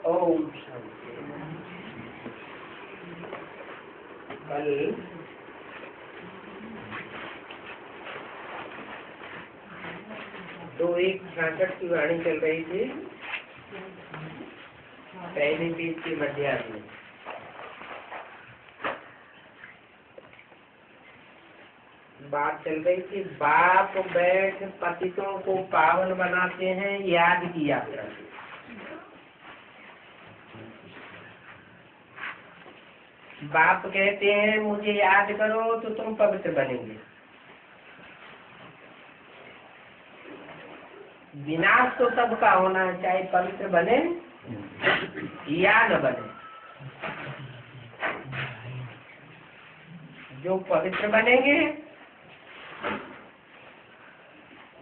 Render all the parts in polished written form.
ओम शांति। कल दो 1:66 की वाणी चल रही थी, पहली पेज के मध्याह्न में। बात चल रही थी, बाप बैठ पतितों को पावन बनाते हैं याद की यात्रा से। बाप कहते हैं मुझे याद करो तो तुम पवित्र बनेंगे। विनाश तो सबका होना है, चाहे पवित्र बने या न बने। जो पवित्र बनेंगे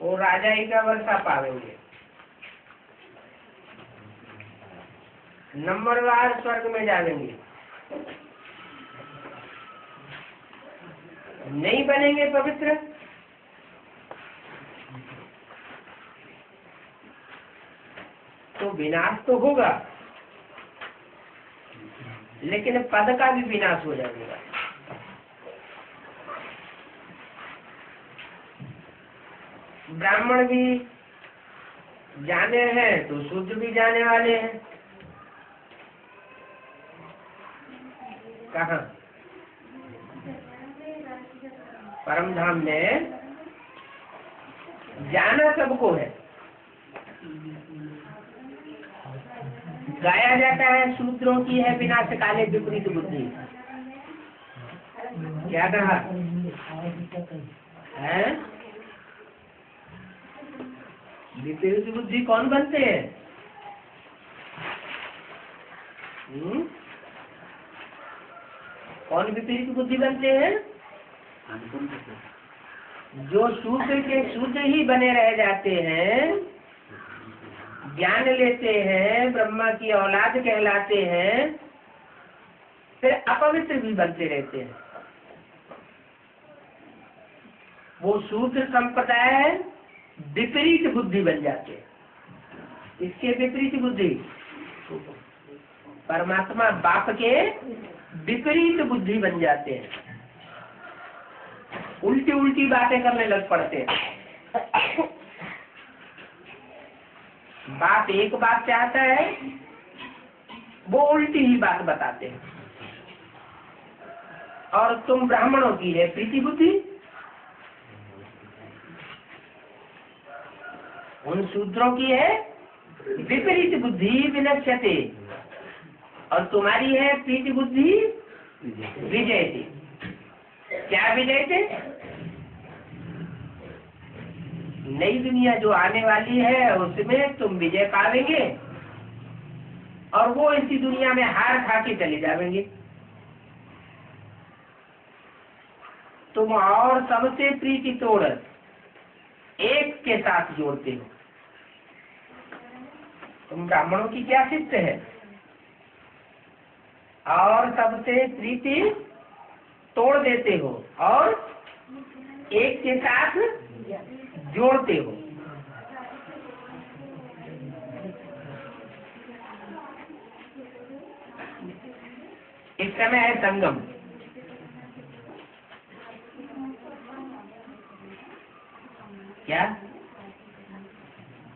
वो राजाई का वर्षा पावेंगे, नंबरवार स्वर्ग में जाएंगे। नहीं बनेंगे पवित्र तो विनाश तो होगा, लेकिन पद का भी विनाश हो जाएगा। ब्राह्मण भी जाने हैं तो शूद्र भी जाने वाले हैं। कहाँ? परम धाम में जाना सबको है। गाया जाता है शूद्रों की है विनाश काले विपरीत बुद्धि। क्या कहा है? विपरीत बुद्धि कौन बनते हैं? कौन विपरीत बुद्धि बनते हैं? जो शूद्र के शूद्र ही बने रह जाते हैं, ज्ञान लेते हैं, ब्रह्मा की औलाद कहलाते हैं, फिर अपवित्र भी बनते रहते हैं। वो शूद्र संप्रदाय विपरीत बुद्धि बन जाते हैं। इसके विपरीत बुद्धि परमात्मा बाप के विपरीत बुद्धि बन जाते हैं, उल्टी उल्टी बातें करने लग पड़ते हैं। बाप एक बात चाहता है, वो उल्टी ही बात बताते हैं। और तुम ब्राह्मणों की है प्रीति बुद्धि, उन शूद्रों की है विपरीत बुद्धि विनश्यते, और तुम्हारी है प्रीति बुद्धि विजयते। क्या विजयते? नई दुनिया जो आने वाली है उसमें तुम विजय पावेंगे, और वो इसी दुनिया में हार खा के चले जाएंगे। तुम और सबसे प्रीति तोड़ एक के साथ जोड़ते हो। तुम ब्राह्मणों की क्या शिष्ट है, और सबसे प्रीति तोड़ देते हो और एक के साथ जोड़ते हो। इस समय है संगम। क्या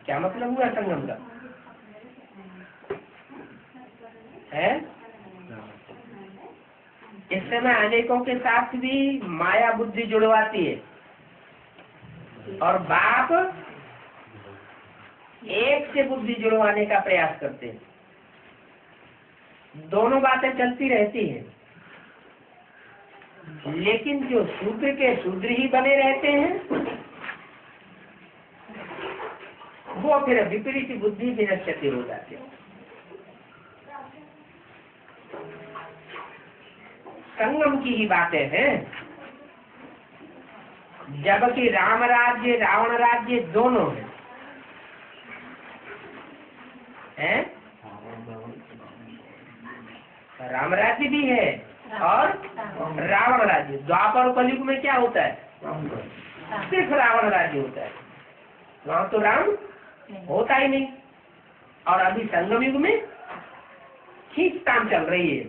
क्या मतलब हुआ संगम का? है इस समय अनेकों के साथ भी माया बुद्धि जुड़वाती है, और बाप एक से बुद्धि जुड़वाने का प्रयास करते हैं। दोनों बातें चलती रहती हैं, लेकिन जो शूद्र के शूद्र ही बने रहते हैं, वो फिर विपरीत बुद्धि विनश्यते हो जाते हैं। संगम की ही बातें हैं। जबकि राम राज्य रावण राज्य दोनों हैं, राम राज्य भी है और रावण राज्य। द्वापर कलयुग में क्या होता है? सिर्फ रावण राज्य होता है, वहां तो राम होता ही नहीं। और अभी संगम युग में खींचतान चल रही है।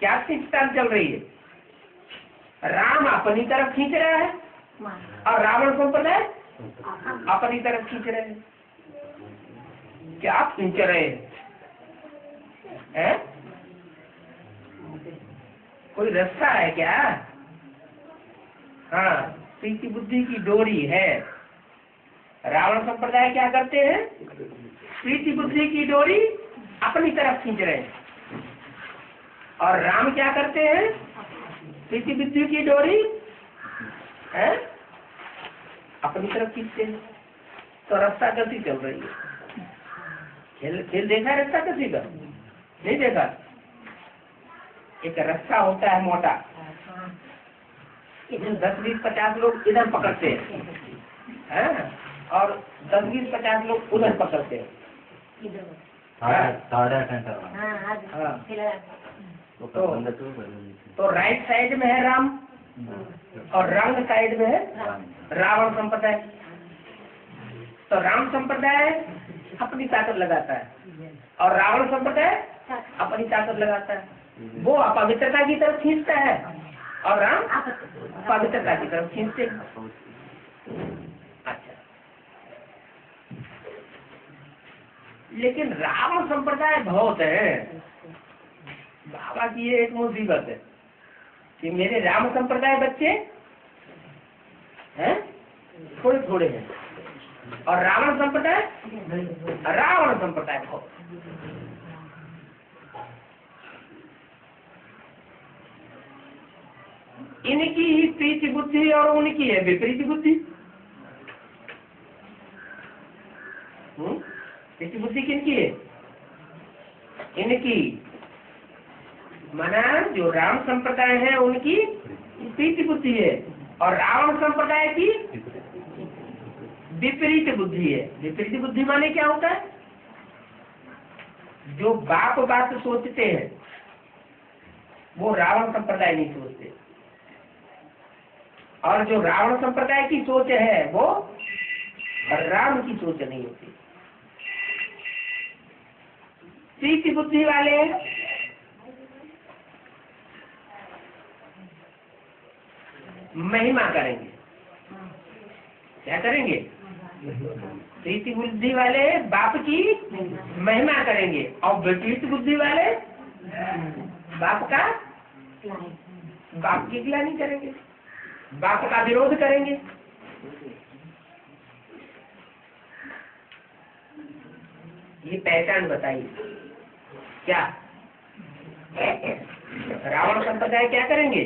क्या खींचतान चल रही है? राम अपनी तरफ खींच रहा है और रावण संप्रदाय अपनी तरफ खींच रहे हैं। क्या खींच रहे हैं? कोई रास्ता है क्या? हाँ, प्रीति बुद्धि की डोरी है। रावण संप्रदाय क्या करते हैं? प्रीति बुद्धि की डोरी अपनी तरफ खींच रहे हैं, और राम क्या करते हैं? प्रीति बुद्धि की डोरी है अपनी तरफ खींचते हैं। तो रास्ता कैसी चल रही है? खेल देखा है रास्ता कैसी का? नहीं देखा। एक रास्ता होता है मोटा, 10, 20, 50 लोग इधर पकड़ते हैं, और 10, 20, 50 लोग उधर पकड़ते हैं। तो राइट साइड में है राम और रंग साइड में है रावण संप्रदाय। तो राम संप्रदाय अपनी ताकत लगाता है और रावण संप्रदाय अपनी ताकत लगाता है। वो अपवित्रता की तरफ खींचता है और राम पवित्रता की तरफ खींचते हैं। अच्छा, लेकिन रावण संप्रदाय बहुत है। बाबा की ये एक मुसीबत है कि मेरे राम संप्रदाय बच्चे हैं थोड़े थोड़े हैं, और रावण संप्रदाय बहुत। इनकी ही प्रीति बुद्धि और उनकी है विपरीत बुद्धि। प्रीति बुद्धि किनकी है? इनकी, माना जो राम संप्रदाय है उनकी प्रीति बुद्धि है और रावण संप्रदाय की विपरीत बुद्धि है। विपरीत बुद्धि माने क्या होता है? जो बाप बात सोचते हैं वो रावण संप्रदाय नहीं सोचते, और जो रावण संप्रदाय की सोच है वो राम की सोच नहीं होती। प्रीति बुद्धि वाले महिमा करेंगे। क्या करेंगे? प्रीति बुद्धि वाले बाप की महिमा करेंगे और विपरीत बुद्धि वाले बाप की गिलानी करेंगे, बाप का विरोध करेंगे। ये पहचान बताइए क्या? रावण संप्रदाय क्या करेंगे?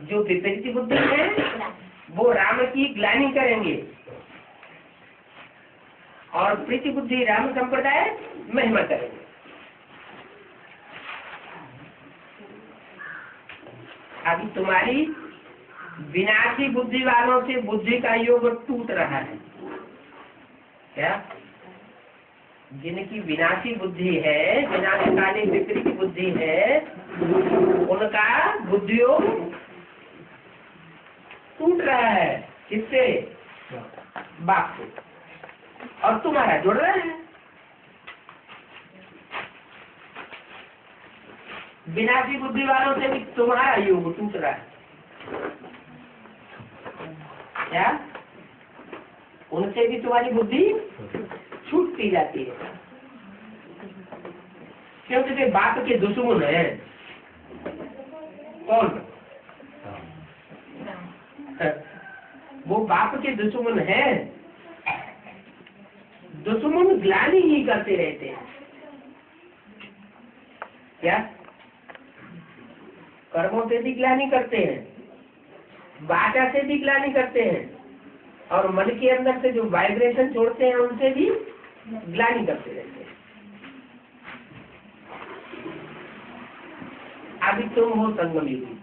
जो विपरीत बुद्धि है वो राम की ग्लानि करेंगे और प्रीति बुद्धि राम संप्रदाय महिमा करेंगे। अभी तुम्हारी विनाशी बुद्धि वालों से बुद्धि का योग टूट रहा है। क्या? जिनकी विनाशी बुद्धि है, विनाशकाली विपरीत बुद्धि है, उनका बुद्धि योग टूट रहा है। किससे? बाप से। और तुम्हारा जुड़ रहा है। विनाशी बुद्धि वालों से भी तुम्हारा योग टूट रहा है। क्या? उनसे भी तुम्हारी बुद्धि छूटती जाती है, क्योंकि वे बाप के दुश्मन है। कौन? वो बाप के दुश्मन है। दुश्मन ग्लानि ही करते रहते हैं। क्या? कर्मों से भी ग्लानि करते हैं, वाचा से भी ग्लानि करते हैं, और मन के अंदर से जो वाइब्रेशन छोड़ते हैं उनसे भी ग्लानि करते रहते हैं। अभी तुम हो संगम युगी।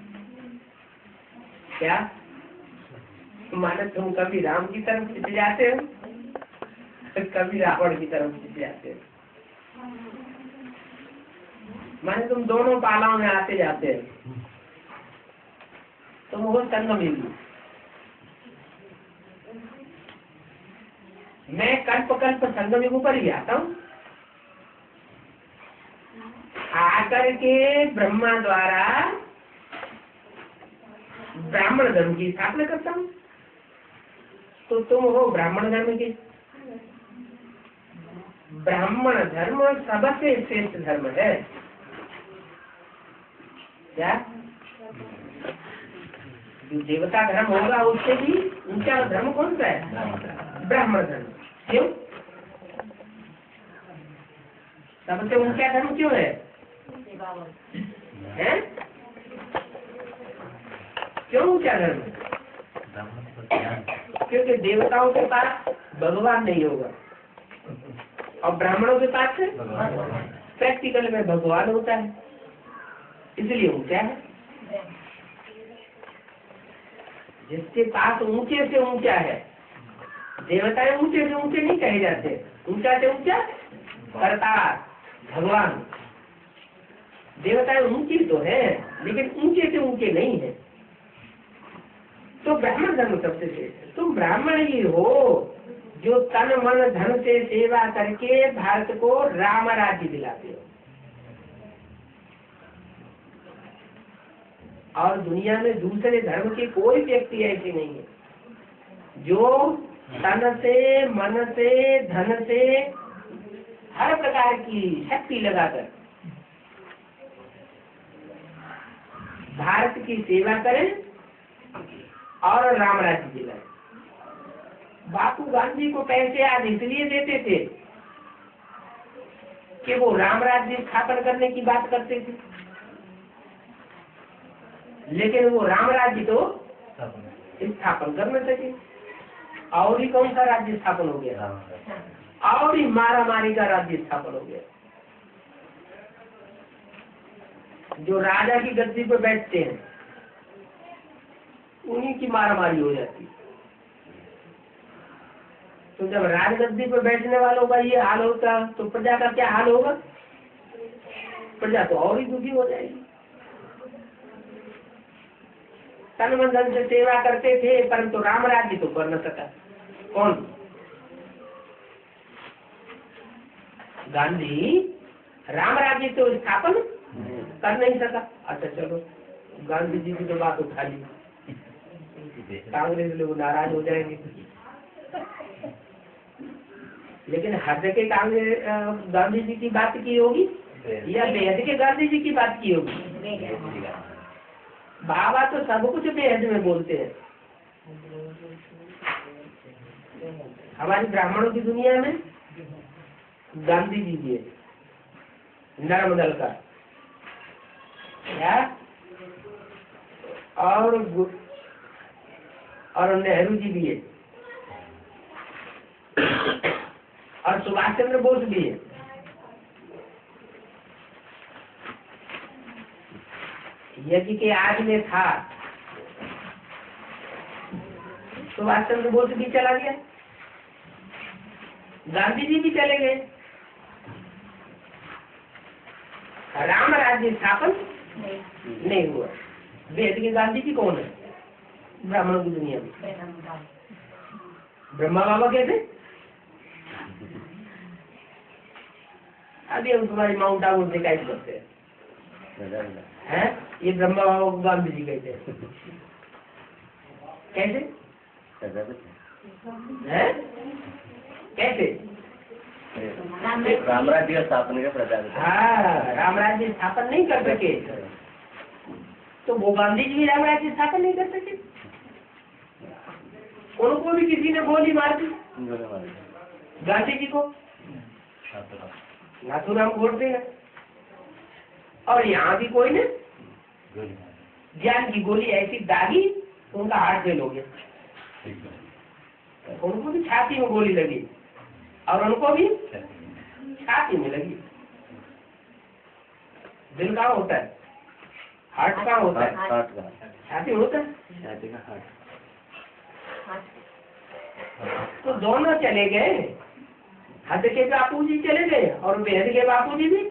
क्या? माने तुम कभी राम की तरफ खिंच जाते हो, कभी रावण की तरफ खिंच जाते हो। माने तुम दोनों पालाओं में आते जाते हो। तुम हो संगम युगी। मैं कल्प कल्प संगम युग पर ही आता हूँ। आकर के ब्रह्मा द्वारा ब्राह्मण धर्म की स्थापना करता हूँ। तो तुम हो ब्राह्मण धर्म के। ब्राह्मण धर्म सबसे श्रेष्ठ धर्म है। क्या? जो देवता धर्म होगा उससे भी ऊंचा धर्म कौन सा है? ब्राह्मण धर्म। क्यों? सबसे ऊंचा धर्म क्यों है? हैं? क्यों ऊंचा धर्म? क्योंकि देवताओं के पास भगवान नहीं होगा और ब्राह्मणों के पास प्रैक्टिकल में भगवान होता है, इसलिए ऊंचा है। जिसके पास ऊंचे से ऊंचा है, देवताएं ऊंचे से ऊंचे नहीं कहे जाते, ऊंचा से ऊंचा करतार भगवान। देवताएं ऊंची तो है लेकिन ऊंचे से ऊंचे नहीं है। तो ब्राह्मण धर्म सबसे श्रेष्ठ है। तुम ब्राह्मण ही हो जो तन मन धन से सेवा करके भारत को राम राज्य दिलाते हो। और दुनिया में दूसरे धर्म के कोई व्यक्ति ऐसे नहीं है जो तन से मन से धन से हर प्रकार की शक्ति लगाकर भारत की सेवा करें और राम राज्य दिलाए। बापू गांधी को पैसे आज इसलिए देते थे कि वो राम राज्य स्थापन करने की बात करते थे। लेकिन वो राम राज्य तो स्थापन कर न सके। और ही कौन सा राज्य स्थापन हो गया? और ही मारा मारी का राज्य स्थापन हो गया। जो राजा की गद्दी पर बैठते हैं उन्हीं की मारा मारी हो जाती। तो जब राजगद्दी पर बैठने वालों का ये हाल होता तो प्रजा का क्या हाल होगा? प्रजा तो और ही दुखी हो जाएगी। तन मन धन से सेवा करते थे परंतु राम राज्य तो कर न सका। कौन? गांधी राम राज्य तो स्थापन कर नहीं सका। अच्छा चलो, गांधी जी की तो बात उठा ली, कांग्रेस लोग नाराज हो जाएंगे। लेकिन हद के कांग्रेस गांधी जी की बात की होगी या बेहद के गांधी जी की बात की होगी? बाबा तो सब कुछ बेहद में बोलते हैं। हमारी ब्राह्मणों की दुनिया में गांधी जी भी है, नर्मदल का क्या, और नेहरू जी भी है, और सुभाष चंद्र बोस भी है। यज्ञ के आज में था, सुभाष चंद्र बोस भी चला गया, गांधी जी भी चले गए। राम राज्य स्थापन नहीं हुआ। वेद के गांधी जी कौन है ब्राह्मणों की दुनिया में? ब्रह्मा बाबा कहते। अभी हम तुम्हारी माउंट आबू से शिकायत करते हैं, ये ब्रह्मा बाबा को गांधी जी कहते हैं। कैसे है? कैसे? राम राज्य स्थापन का प्रचार। हाँ, राम राज्य स्थापन नहीं कर सके तो वो गांधी जी भी राम राज्य स्थापन नहीं कर सके। उनको भी किसी ने गोली मार दी, गांधी जी को नाथूराम गोडसे ने, और यहाँ भी कोई ने ज्ञान की गोली ऐसी दागी उनका हार्ट फेल हो गया। उनको भी छाती में गोली लगी और उनको भी छाती में लगी। दिल कहाँ होता है? हार्ट कहाँ होता है? छाती में होता है। तो दोनों चले गए, हद के बापू जी चले गए और बेहद के बापू जी भी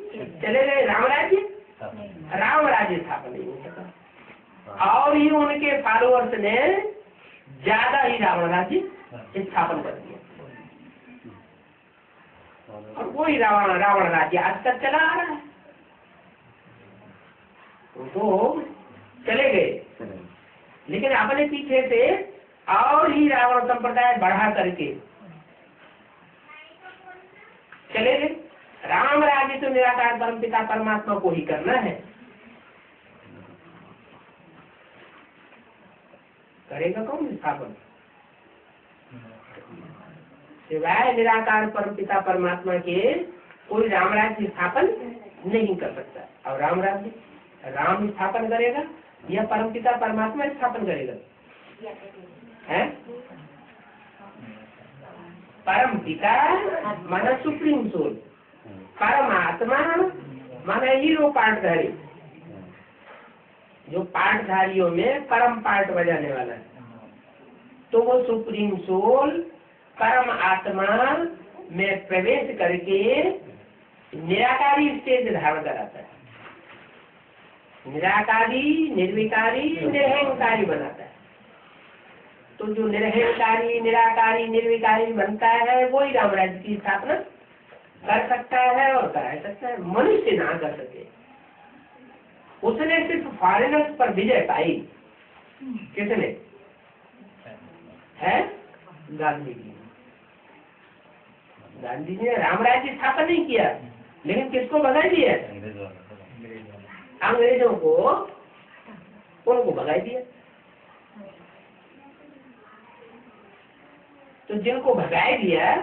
चले गए। राम राज्य स्थापन नहीं हो सका। और ही उनके फॉलोअर्स ने ज्यादा ही रावण राज्य स्थापन कर दिया, और वही रावण राज्य आज तक चला आ रहा है। तो चले गए, लेकिन अपने पीछे से और ही रावण संप्रदाय बढ़ा करके चले गए। राम राज्य तो निराकार परमपिता परमात्मा को ही करना है। करेगा कौन स्थापन? सिवाय निराकार परमपिता परमात्मा के कोई राम राज्य स्थापन नहीं कर सकता। और राम राज्य राम स्थापन करेगा या परमपिता परमात्मा स्थापन करेगा? है परमपिता माना सुप्रीम सोल, परमात्मा माना हीरो पार्टधारी, जो पार्टधारियों में परम पार्ट बजाने वाला है। तो वो सुप्रीम सोल परम आत्मा में प्रवेश करके निराकारी स्टेज धारण कराता है। निराकारी, निर्विकारी, निरहंकारी बनाता है। तो जो निरहंकारी, निराकारी, निर्विकारी बनता है वही राम राज्य की स्थापना कर सकता है और करा सकता है। मनुष्य ना कर सके। उसने सिर्फ फॉरेनर्स पर विजय पाई। किसने? है गांधी जी। गांधी जी ने राम राज्य स्थापन नहीं किया, लेकिन किसको भगा दिया? अंग्रेजों को, उनको भगा दिया। तो जिनको भगाए दिया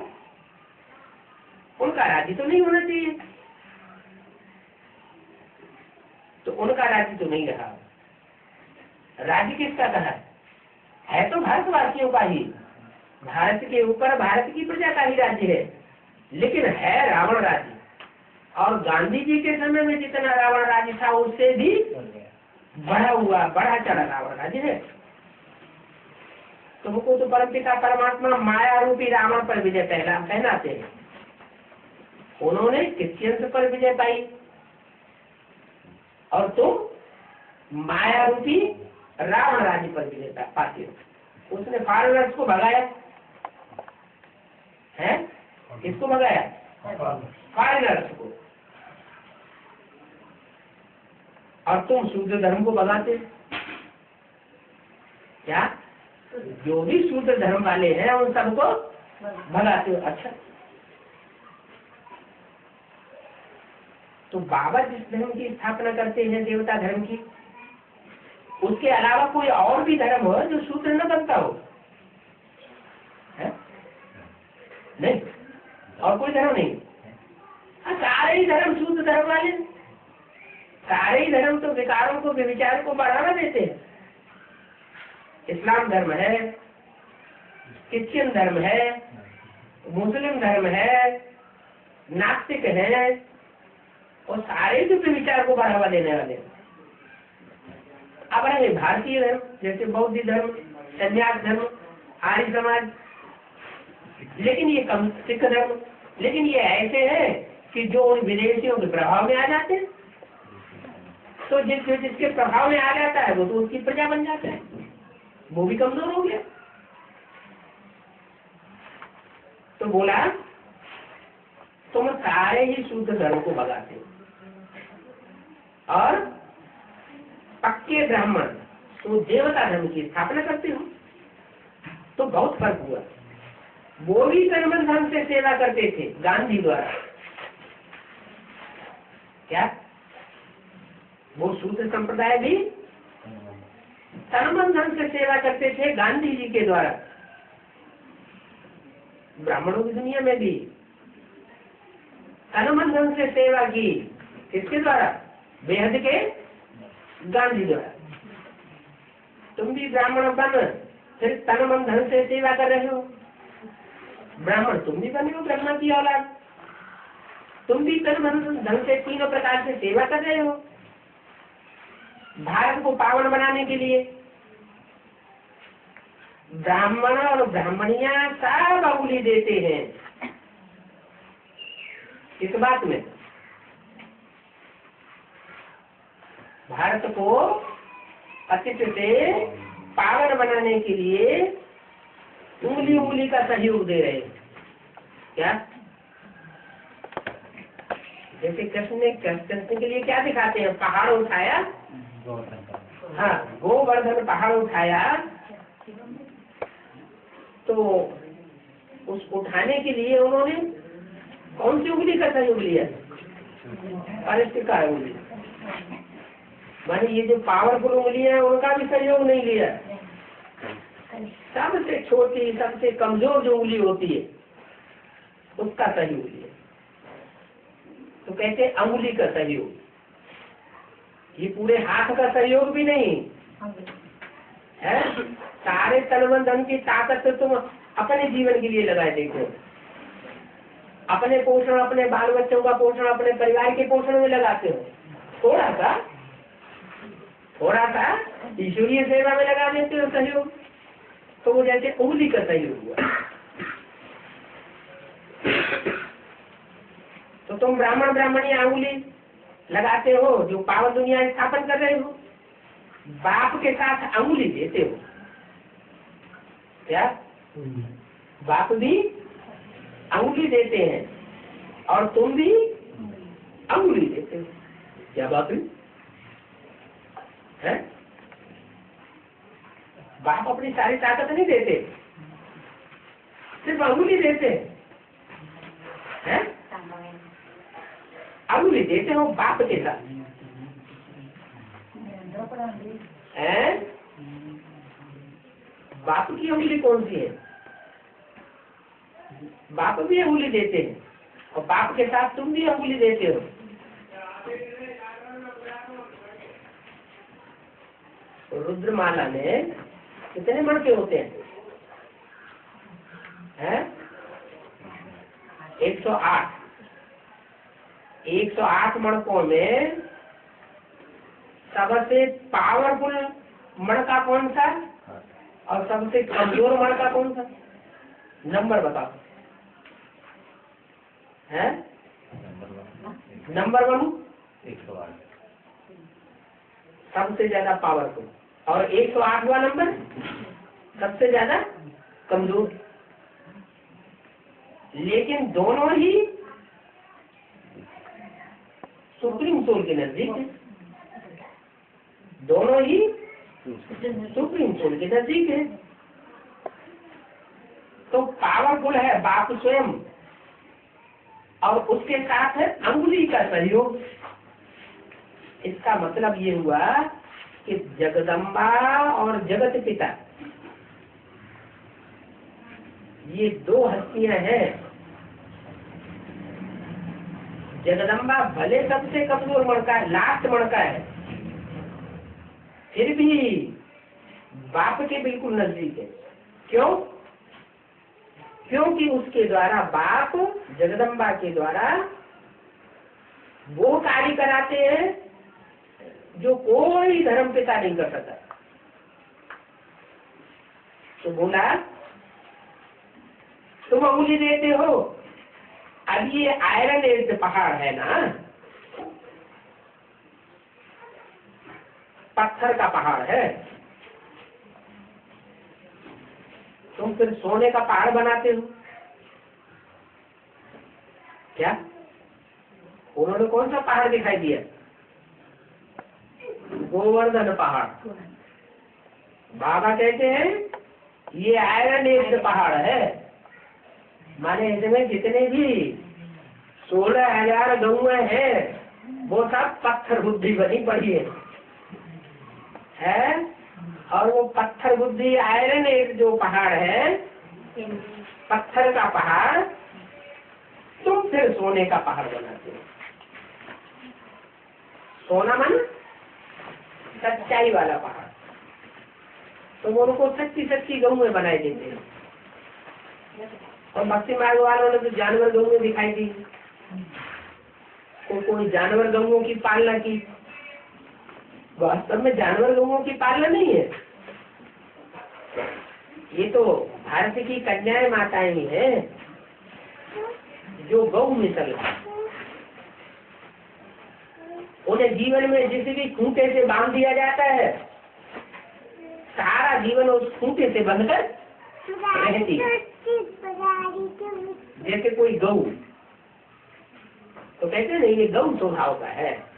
उनका राज्य तो नहीं होना चाहिए, तो उनका राज्य तो नहीं रहा। राज्य किसका कहा है? तो भारतवासियों का ही, भारत के ऊपर भारत की प्रजा का ही राज्य है, लेकिन है रावण राज्य। और गांधी जी के समय में जितना रावण राज्य था उससे भी बढ़ा हुआ, बढ़ा चढ़ा रावण राज्य है। तुमको तो परमपिता परमात्मा माया रूपी रावण पर विजय पहनाते हैं। उन्होंने क्रिश्चियंस पर विजय पाई और तुम माया रूपी रावण राज्य पर विजय पाते हो। उसने फॉरेनर्स को भगाया है, किसको भगाया? फॉरेनर्स को। और तुम शूद्र धर्म को भगाते क्या? जो भी शूद्र धर्म वाले हैं उन सबको भगाते हो। अच्छा, तो बाबा जिस धर्म की स्थापना करते हैं, देवता धर्म की, उसके अलावा कोई और भी धर्म हो जो शूद्र न बनता हो? है? नहीं, और कोई धर्म नहीं। सारे ही धर्म शूद्र धर्म वाले, सारे ही धर्म तो विकारों को, विचार को बढ़ावा देते हैं। इस्लाम धर्म है, क्रिश्चियन धर्म है, मुस्लिम धर्म है, नास्तिक है, और सारे जो विचार को बढ़ावा देने वाले। अब रहे भारतीय धर्म, जैसे बौद्ध धर्म, संन्यास धर्म, आर्य समाज, लेकिन ये कम सिख धर्म, लेकिन ये ऐसे हैं कि जो उन विदेशियों के प्रभाव में आ जाते हैं। तो जिसके प्रभाव में आ जाता है वो तो उसकी प्रजा बन जाता है, वो भी कमजोर हो गया। तो बोला तुम सारे ही शुद्ध धर्म को भगाते हो और पक्के ब्राह्मण तो देवता धर्म की स्थापना करते हो। तो बहुत फर्क हुआ। वो भी तनमन धर्म से सेवा करते थे गांधी द्वारा। क्या वो शूद्र संप्रदाय भी तनमन धर्म से सेवा करते थे गांधी जी के द्वारा? ब्राह्मणों की दुनिया में भी तनमन धर्म से सेवा की, किसके द्वारा? बेहद के गांधी द्वारा। तुम भी ब्राह्मण बन, फिर तनमन धर्म से सेवा कर रहे हो। ब्राह्मण तुम भी बने हो, ब्रह्मा की औलाद, तुम भी तनमन धर्म से तीनों प्रकार से सेवा कर रहे हो भारत को पावन बनाने के लिए। ब्राह्मण और ब्राह्मणियां सब अंगुली देते हैं इस बात में, भारत को अतिथि से पावन बनाने के लिए उंगली उंगली का सहयोग दे रहे हैं। क्या? जैसे कृष्ण के लिए क्या दिखाते हैं? पहाड़ उठाया, हाँ, गोवर्धन पहाड़ उठाया, तो उस उठाने के लिए उन्होंने कौन सी उंगली का सहयोग लिया? का उंगली, माने ये जो पावरफुल उंगली है उनका भी सहयोग नहीं लिया। सबसे छोटी, सबसे कमजोर जो उंगली होती है उसका सहयोग लिया। तो कहते अंगुली का सहयोग, ये पूरे हाथ का सहयोग भी नहीं है। सारे तन धन की ताकत से तुम अपने जीवन के लिए लगाए देते हो, अपने पोषण, अपने बाल बच्चों का पोषण, अपने परिवार के पोषण में लगाते हो। थोड़ा सा ईश्वरीय सेवा में लगा देते हो सहयोग, तो वो जैसे उंगली का सहयोग हुआ। तो तुम ब्राह्मण ब्राह्मणी उंगली लगाते हो, जो पावन दुनिया स्थापन कर रहे हो, बाप के साथ अंगुली देते हो। क्या? बाप भी अंगुली देते हैं और तुम भी अंगुली देते हो। क्या बात है? बाप अपनी सारी ताकत नहीं देते, सिर्फ अंगुली देते हैं। अंगुली देते हो बाप के साथ है। बाप की अंगुली कौन सी है? बाप भी अंगुली देते हैं और बाप के साथ तुम भी अंगुली देते हो। रुद्रमाला में कितने मणके होते हैं? 108। 108 मणकों में सबसे पावरफुल मणका कौन सा और सबसे कमजोर मणका कौन सा? नंबर बताओ। है नंबर 1 108 सबसे ज्यादा पावरफुल, और 108वां नंबर सबसे ज्यादा कमजोर। लेकिन दोनों ही सुप्रीम सोल के नजदीक है, दोनों ही सुप्रीम सोल के नजदीक है। तो पावरफुल है बाप स्वयं, और उसके साथ है अंगुली का सहयोग। इसका मतलब ये हुआ कि जगदम्बा और जगत पिता ये दो हस्तियां हैं। जगदम्बा भले सबसे कमजोर मणका है, लास्ट मणका है, फिर भी बाप के बिल्कुल नजदीक है। क्यों? क्योंकि उसके द्वारा बाप जगदम्बा के द्वारा वो कार्य कराते हैं जो कोई धर्म पिता नहीं कर सकता। तो बोला तुम अंगुली देते हो, अब ये आयरन एज पहाड़ है ना, पत्थर का पहाड़ है, तुम फिर सोने का पहाड़ बनाते हो क्या? उन्होंने कौन सा पहाड़ दिखाई दिया? गोवर्धन पहाड़। बाबा कहते हैं ये आयरन एज पहाड़ है, माने इसमें जितने भी 16,000 गौएं हैं वो सब पत्थर बुद्धि बनी पड़ी है? और वो पत्थर बुद्धि आयरन एज जो पहाड़ है, पत्थर का पहाड़, तुम फिर सोने का पहाड़ बनाते हो। सोना मन सच्चाई वाला पहाड़, तो वो उनको सच्ची सच्ची गौएं बनाए देते हैं। और भक्ति मार्ग वालों ने तो जानवर गौएं दिखाई दी, कोई जानवर गौओं की पालना की। वास्तव में जानवर गौओं की पालना नहीं है, ये तो भारत की कन्याएं माताएं ही हैं जो गौ मिसल है। उन्हें जीवन में जिस भी खूंटे से बांध दिया जाता है, सारा जीवन उस खूंटे से बंधकर रहती है। जैसे कोई गौ, तो कहते हैं ये गौ स्वभाव का है,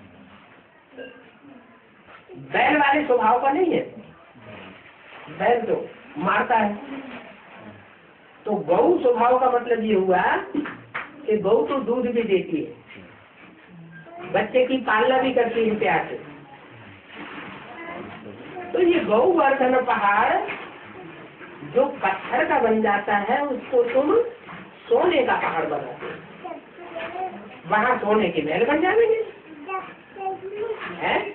बैल वाले स्वभाव का नहीं है। बैल तो मारता है। तो गौ स्वभाव का मतलब ये हुआ कि गौ तो दूध भी देती है, बच्चे की पालना भी करती है प्यार से। तो ये गौवर्धन पहाड़ जो पत्थर का बन जाता है, उसको तुम सोने का पहाड़ बनाते हो, वहां सोने के महल बन जाएंगे। है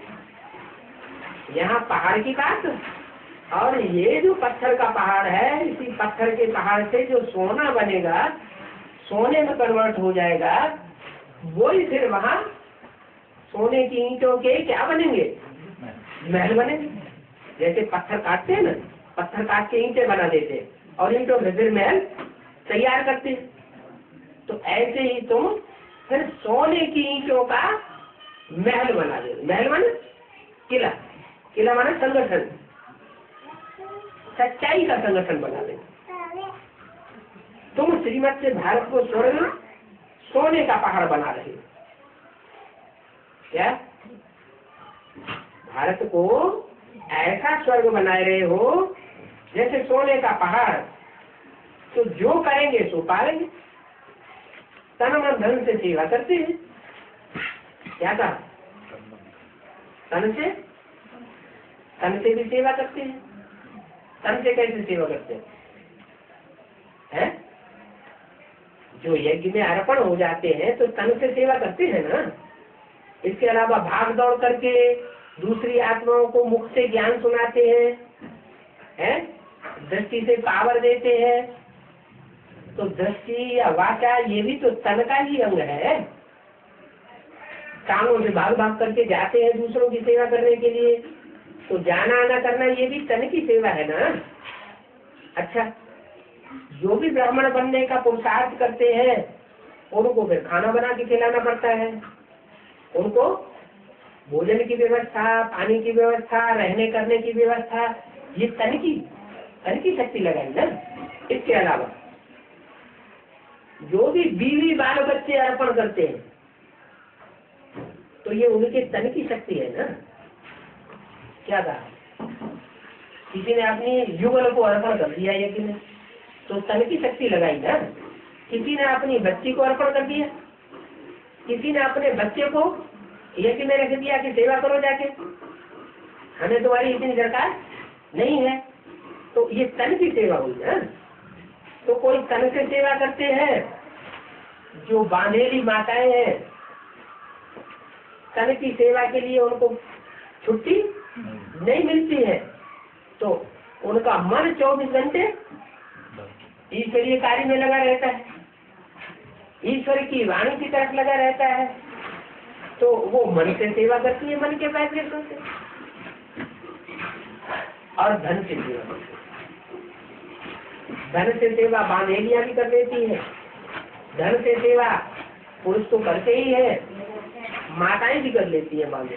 यहाँ पहाड़ की बात, और ये जो पत्थर का पहाड़ है, इसी पत्थर के पहाड़ से जो सोना बनेगा, सोने में कन्वर्ट हो जाएगा, वही फिर वहां सोने की ईंटों के क्या बनेंगे? महल बनेंगे। जैसे पत्थर काटते हैं ना, पत्थर काट के ईंटें बना देते हैं और ईंटों से फिर महल तैयार करते हैं। तो ऐसे ही तुम फिर सोने की ईंटों का महल बना दे। महल माने किला, किला माने संगठन, सच्चाई का संगठन बना दे। तुम श्रीमत से भारत को स्वर्ग सोने का पहाड़ बना रहे हो। क्या भारत को ऐसा स्वर्ग बनाए रहे हो जैसे सोने का पहाड़। तो जो करेंगे सो पाएंगे। तन मन धन से सेवा करते हैं। क्या कहा? तन से भी सेवा करते हैं। तन से कैसे सेवा करते हैं? जो यज्ञ में अर्पण हो जाते हैं तो तन से सेवा करते हैं ना। इसके अलावा भाग दौड़ करके दूसरी आत्माओं को मुख से ज्ञान सुनाते हैं, दृष्टि से पावर देते हैं। तो दृष्टि या वाचा ये भी तो तन का ही अंग है। कानों से भाग भाग करके जाते हैं दूसरों की सेवा करने के लिए, तो जाना आना करना ये भी तन की सेवा है ना। अच्छा, जो भी ब्राह्मण बनने का पुरुषार्थ करते हैं उनको फिर खाना बना के खिलाना पड़ता है, उनको भोजन की व्यवस्था, पानी की व्यवस्था, रहने करने की व्यवस्था, ये तन की शक्ति लगाई ना। इसके अलावा जो भी बीवी बाल बच्चे अर्पण करते हैं तो ये उनके तन की शक्ति है ना। क्या कहा, किसी ने अपनी युगल को अर्पण कर दिया यज्ञ में तो तन की शक्ति लगाई ना। किसी ने अपनी बच्ची को अर्पण कर दिया, किसी ने अपने बच्चे को यज्ञ में रख दिया कि सेवा करो जाके, हमें तुम्हारी इतनी दरकार नहीं है, तो ये तन की सेवा हुई ना। तो कोई तन से सेवा करते हैं, जो बांधेली माताएं हैं तन की सेवा के लिए उनको छुट्टी नहीं मिलती है, तो उनका मन 24 घंटे ईश्वरीय कार्य में लगा रहता है, ईश्वर की वाणी की तरफ लगा रहता है। तो वो मन से सेवा करती है, मन के फैसले से, और धन से सेवा करती है। धन से सेवा बांधेलियां भी कर लेती है, धन से सेवा पुरुष तो करते ही है, माताएं भी कर लेती है बांधे।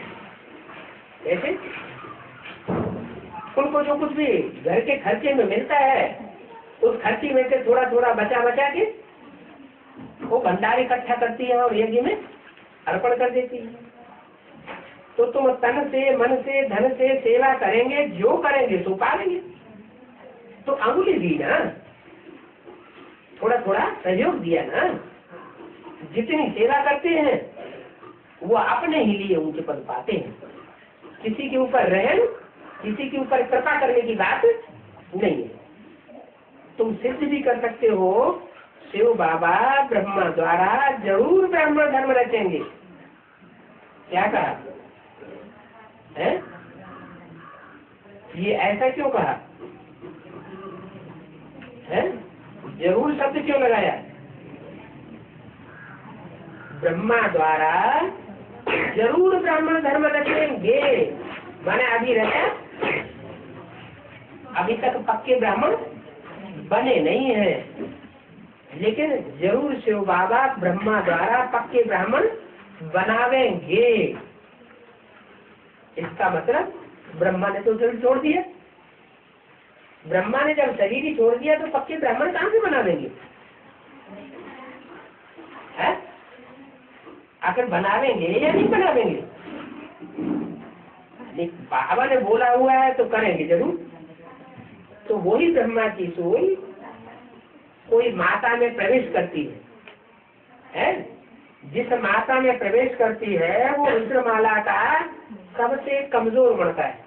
कैसे? उनको जो कुछ भी घर के खर्चे में मिलता है उस खर्चे में से थोड़ा थोड़ा बचा बचा के वो भंडार इकट्ठा करती है और यज्ञ में अर्पण कर देती है। तो तुम तन से, मन से, धन से सेवा करेंगे, जो करेंगे सो पाएंगे। तो अंगुली दी ना, थोड़ा थोड़ा सहयोग दिया ना। जितनी सेवा करते हैं वो अपने ही लिए ऊंचे पद पाते हैं। किसी के ऊपर रहन, किसी के ऊपर कृपा करने की बात नहीं है। तुम सिद्ध भी कर सकते हो, शिव बाबा ब्रह्मा द्वारा जरूर ब्राह्मण धर्म रचेंगे। क्या कहा है? ये ऐसा क्यों कहा है? जरूर शब्द क्यों लगाया? ब्रह्मा द्वारा जरूर ब्राह्मण धर्म रचेंगे। मैंने अभी रचा, अभी तक पक्के ब्राह्मण बने नहीं है, लेकिन जरूर शिव बाबा ब्रह्मा द्वारा पक्के ब्राह्मण बनावेंगे। इसका मतलब ब्रह्मा ने तो शरीर छोड़ दिया। ब्रह्मा ने जब शरीर ही छोड़ दिया तो पक्के ब्राह्मण कहाँ से बनावेंगे? है? आखिर बनावेंगे या नहीं बनावेंगे? बाबा ने बोला हुआ है तो करेंगे जरूर। तो वही ब्रह्मा की सोई कोई माता में प्रवेश करती है? जिस माता में प्रवेश करती है वो रुद्रमाला का सबसे कमजोर मणका है।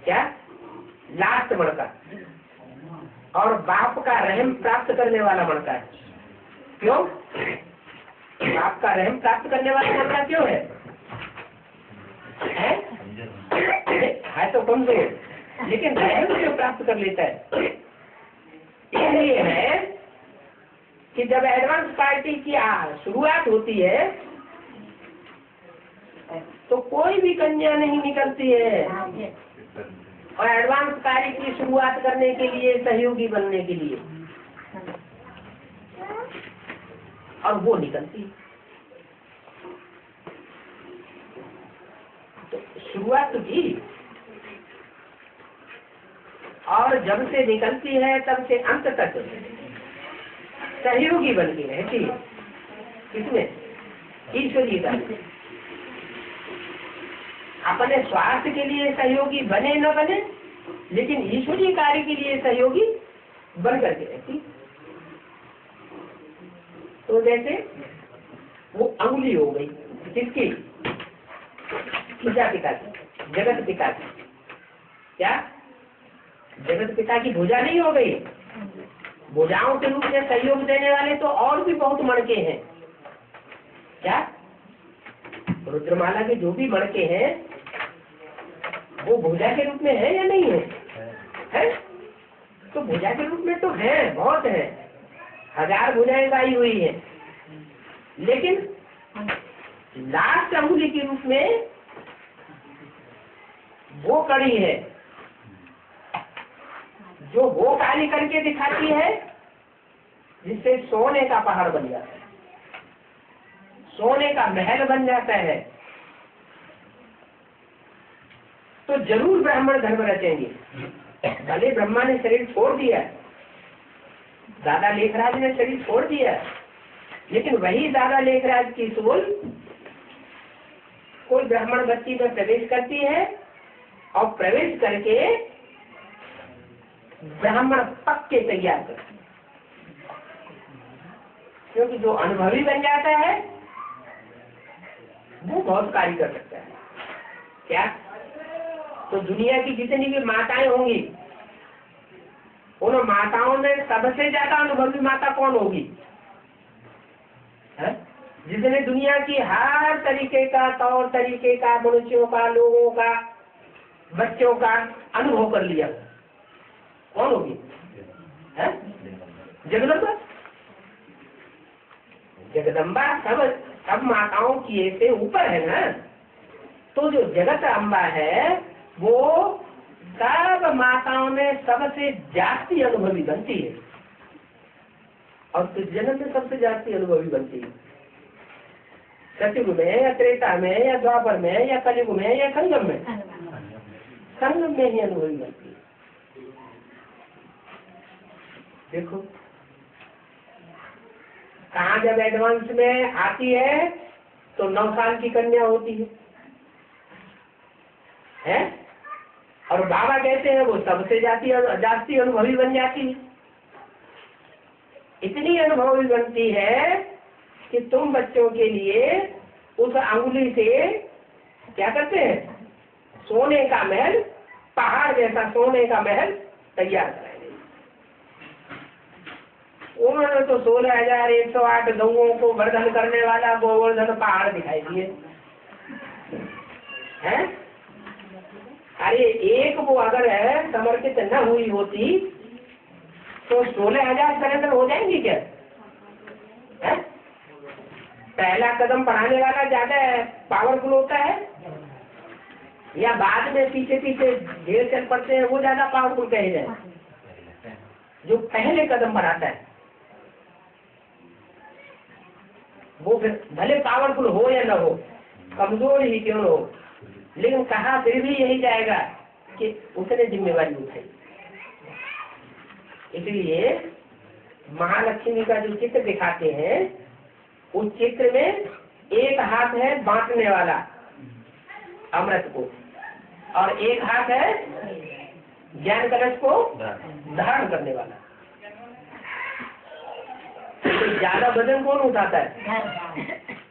क्या? लास्ट मणका, और बाप का रहम प्राप्त करने वाला मणका है। क्यों? बाप का रहम प्राप्त करने वाला मणका क्यों है? है तो कमजोर, लेकिन रहम क्यों प्राप्त कर लेता है? इसलिए है कि जब एडवांस पार्टी की शुरुआत होती है तो कोई भी कन्या नहीं निकलती है, और एडवांस कार्य की शुरुआत करने के लिए सहयोगी बनने के लिए, और वो निकलती है। तो शुरुआत तो की, और जब से निकलती है तब से अंत तक सहयोगी बन के रहती है। किसमें? ईश्वरीय कार्य। अपने स्वास्थ्य के लिए सहयोगी बने न बने, लेकिन ईश्वरीय कार्य के लिए सहयोगी बन करके रहती। तो जैसे वो अंगुली हो गई किसकी? प्रजा पिता की, जगत पिता की। क्या? जगत पिता की भुजा नहीं हो गई? भुजाओं के रूप में सहयोग देने वाले तो और भी बहुत मणके हैं। क्या? रुद्रमाला के जो भी मणके हैं वो भुजा के रूप में है या नहीं है? तो भुजा के रूप में तो है, बहुत है, 1000 भुजाएं गाई हुई है, लेकिन लास्ट अंगुली के रूप में वो कड़ी है जो वो काली करके दिखाती है, जिससे सोने का पहाड़ बन जाता है, सोने का महल बन जाता है। तो जरूर ब्राह्मण धर्म रचेंगे। भले ब्रह्मा ने शरीर छोड़ दिया, दादा लेखराज ने शरीर छोड़ दिया, लेकिन वही दादा लेखराज की सोल कोई ब्राह्मण बच्ची में प्रवेश करती है और प्रवेश करके ब्राह्मण पक्के तैयार करती है। क्योंकि जो अनुभवी बन जाता है वो बहुत कार्य कर सकता है। क्या? तो दुनिया की जितनी भी माताएं होंगी, उन माताओं में सबसे ज्यादा अनुभवी माता कौन होगी? जिसने दुनिया की हर तरीके का, तौर तरीके का, मनुष्यों का, लोगों का, बच्चों का अनुभव कर लिया, कौन होगी? जगदम्बा। जगदम्बा सब माताओं की से ऊपर है ना। तो जो जगत अम्बा है वो सब माताओं में सबसे जास्ती अनुभवी बनती है, और किस जन्म में सबसे जास्ती अनुभवी बनती है? सतयुग में या त्रेता में या द्वापर में या कलयुग में या संगम में? संगम में ही अनुभवी बनती है। देखो कहाँ जब एडवांस में आती है तो 9 साल की कन्या होती है? और बाबा कहते हैं वो सबसे जास्ती अनुभवी बन जाती है। इतनी अनुभवी बनती है कि तुम बच्चों के लिए उस अंगुली से क्या करते हैं? सोने का महल, पहाड़ जैसा सोने का महल तैयार कराएंगे। उन्होंने तो 16,108 गौओं को वर्धन करने वाला गोवर्धन पहाड़ दिखाई दिए हैं। अरे एक वो अगर समर्पित न हुई होती तो 16,000 सरेंडर हो जाएंगी क्या? है? पहला कदम बढ़ाने वाला ज्यादा पावरफुल होता है या बाद में पीछे पीछे ढेर चल पड़ते हैं वो ज्यादा पावरफुल कहे जाए? जो पहले कदम बढ़ाता है वो फिर भले पावरफुल हो या न हो, कमजोर ही क्यों हो, लेकिन कहा फिर भी यही जाएगा कि उसने जिम्मेवारी उठाई। इसलिए महालक्ष्मी का जो चित्र दिखाते हैं उस चित्र में एक हाथ है बांटने वाला अमृत को, और एक हाथ है ज्ञान कलश को धारण करने वाला। तो ज्यादा वजन कौन उठाता है?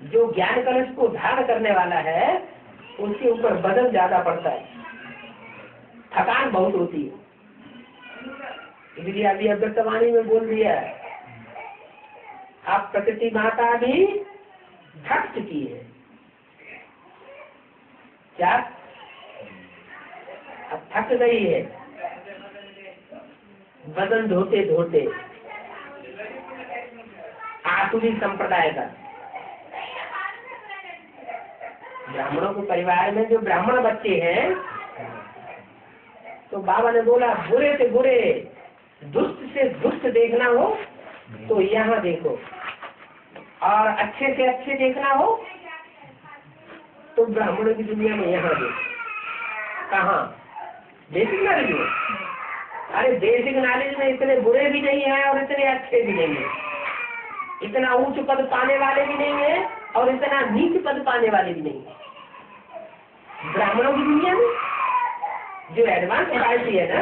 जो ज्ञान कलश को धारण करने वाला है उसके ऊपर वजन ज्यादा पड़ता है, थकान बहुत होती है। इसलिए अभी अभ्यर्थवाणी में बोल दिया है, अब प्रकृति माता भी थक चुकी है। क्या? अब थक गई है वजन ढोते ढोते। आसुरी संप्रदाय का ब्राह्मणों के परिवार में जो ब्राह्मण बच्चे हैं, तो बाबा ने बोला बुरे से बुरे, दुष्ट से दुष्ट देखना हो तो यहाँ देखो, और अच्छे से अच्छे देखना हो तो ब्राह्मणों की दुनिया में यहाँ देखो। कहाँ? बेसिक नॉलेज में। अरे बेसिक नॉलेज में इतने बुरे भी नहीं है और इतने अच्छे भी नहीं है, इतना ऊंच पद पाने वाले भी नहीं है और इतना नीच पद पाने वाले भी नहीं है। ब्राह्मणों की दुनिया में जो एडवांस पार्टी है ना,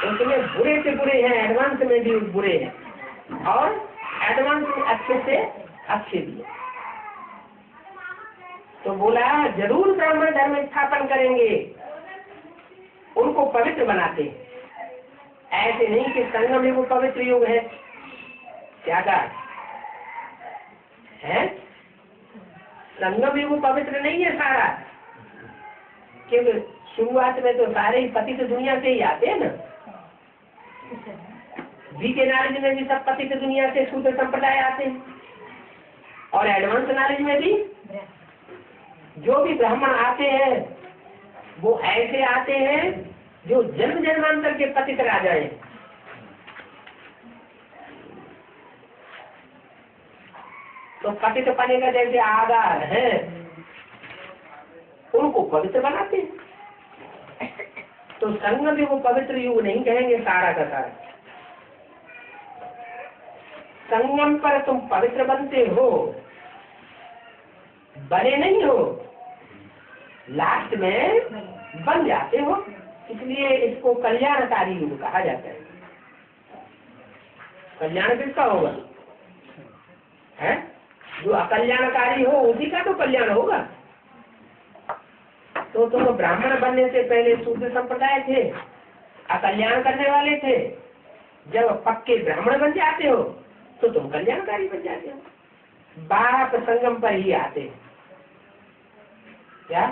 उसमें बुरे से बुरे हैं, एडवांस में भी बुरे हैं, और एडवांस में अच्छे से अच्छे भी है। तो बोला जरूर ब्राह्मण धर्म स्थापन करेंगे, उनको पवित्र बनाते हैं। ऐसे नहीं कि संगम ही वो पवित्र युग है। क्या कहा है? संगम ही वो पवित्र नहीं है सारा, क्योंकि शुरुआत में तो सारे ही पतित दुनिया से ही आते हैं ना। बीके नॉलेज में भी सब पतित दुनिया से शूद्र संप्रदाय आते हैं, और एडवांस नॉलेज में भी जो भी ब्राह्मण आते हैं वो ऐसे आते हैं जो जन्म जन्मांतर के पतित राजा हैं। तो पतित पने का जैसे आधार है उनको पवित्र बनाते हैं। तो संगम युग को पवित्र युग नहीं कहेंगे सारा का सारा। संगम पर तुम पवित्र बनते हो, बने नहीं हो, लास्ट में बन जाते हो, इसलिए इसको कल्याणकारी युग कहा जाता है। कल्याण किसका होगा? है जो अकल्याणकारी हो उसी का तो कल्याण होगा। तो तुम ब्राह्मण बनने से पहले शूद्र संप्रदाय थे, अकल्याण करने वाले थे। जब पक्के ब्राह्मण बन जाते हो तो तुम कल्याणकारी बन जाते हो। बाप संगम पर ही आते, क्या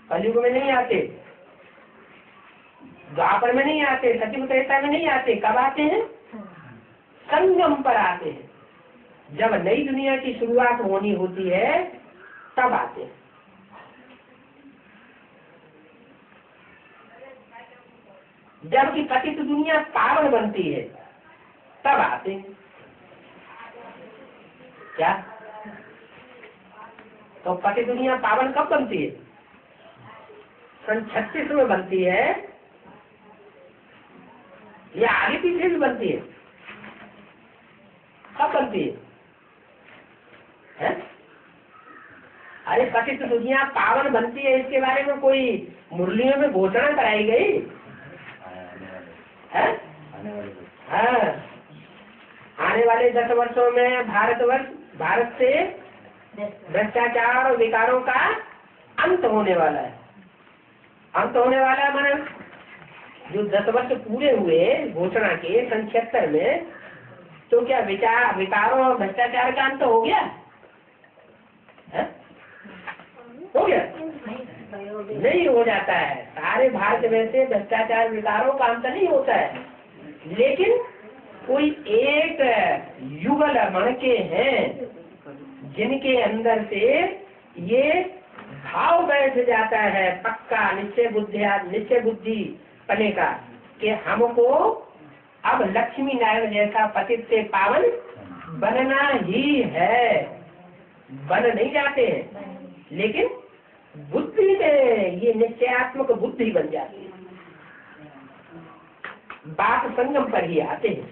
कलयुग में नहीं आते, द्वापर में नहीं आते, सतयुग त्रेता में नहीं आते। कब आते हैं? संगम पर आते हैं। जब नई दुनिया की शुरुआत होनी होती है तब आते हैं। जबकि पतित दुनिया पावन बनती है तब आते हैं। क्या? तो पतित दुनिया पावन कब बनती है? सन 36 में बनती है या आगे पीछे भी बनती है? कब बनती है? अरे पतित दुनिया पावन बनती है इसके बारे में कोई मुरलियों में घोषणा कराई गई है? हाँ, आने वाले 10 वर्षों में भारत से भ्रष्टाचार और विकारों का अंत होने वाला है। अंत होने वाला है माने जो 10 वर्ष पूरे हुए घोषणा के सन 76 में, तो क्या विकारों और भ्रष्टाचार का अंत हो गया है? हो गया? नहीं हो जाता है। सारे भारत में से भ्रष्टाचार विकारों का अंत नहीं होता है, लेकिन कोई एक युगल मणके हैं जिनके अंदर से ये भाव बैठ जाता है पक्का निश्चय बुद्धि पने का कि हमको अब लक्ष्मी नारायण जैसा पतित से पावन बनना ही है। बन नहीं जाते हैं, लेकिन बुद्धि में ये निश्चयात्मक बुद्धि बन जाती है। बात संगम पर ही आते हैं।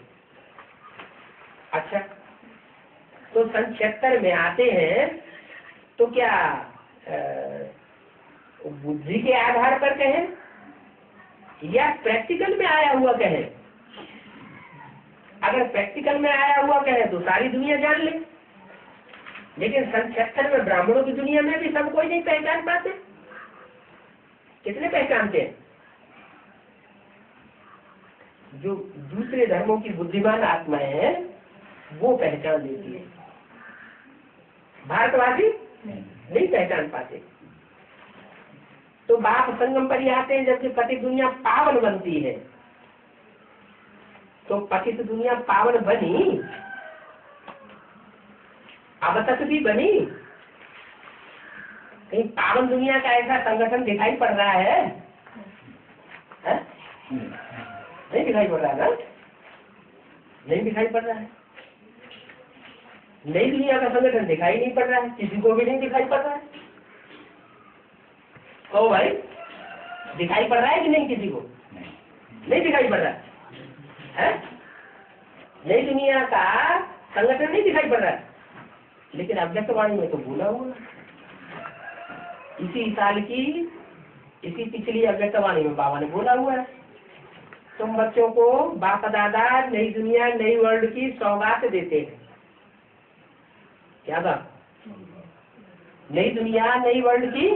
अच्छा, तो सन 76 में आते हैं तो क्या बुद्धि के आधार पर कहें या प्रैक्टिकल में आया हुआ कहें? अगर प्रैक्टिकल में आया हुआ कहे तो सारी दुनिया जान ले, लेकिन सन 76 में ब्राह्मणों की दुनिया में भी सब कोई नहीं पहचान पाते। कितने पहचानते हैं? जो दूसरे धर्मों की बुद्धिमान आत्माएं हैं वो पहचान लेती है, भारतवासी नहीं पहचान पाते। तो बाप संगम पर ही आते हैं जबकि पतित दुनिया पावन बनती है। तो पतित दुनिया पावन बनी, अब तक भी बनी। कहीं पावन दुनिया का ऐसा संगठन दिखाई पड़ रहा है? नहीं दिखाई पड़ रहा ना? नहीं दिखाई पड़ रहा है। नई दुनिया का संगठन दिखाई नहीं पड़ रहा है, किसी को भी नहीं दिखाई पड़ रहा है। तो भाई दिखाई पड़ रहा है कि नहीं? किसी को नहीं दिखाई पड़ रहा है। नई दुनिया का संगठन नहीं दिखाई पड़ रहा है, लेकिन अव्यक्तवाणी में तो बोला हुआ। इसी साल की इसी पिछली अव्यक्तवाणी में बाबा ने बोला हुआ है, तुम बच्चों को बाप दादा नई दुनिया नई वर्ल्ड की सौगात देते हैं। क्या था? नई दुनिया नई वर्ल्ड की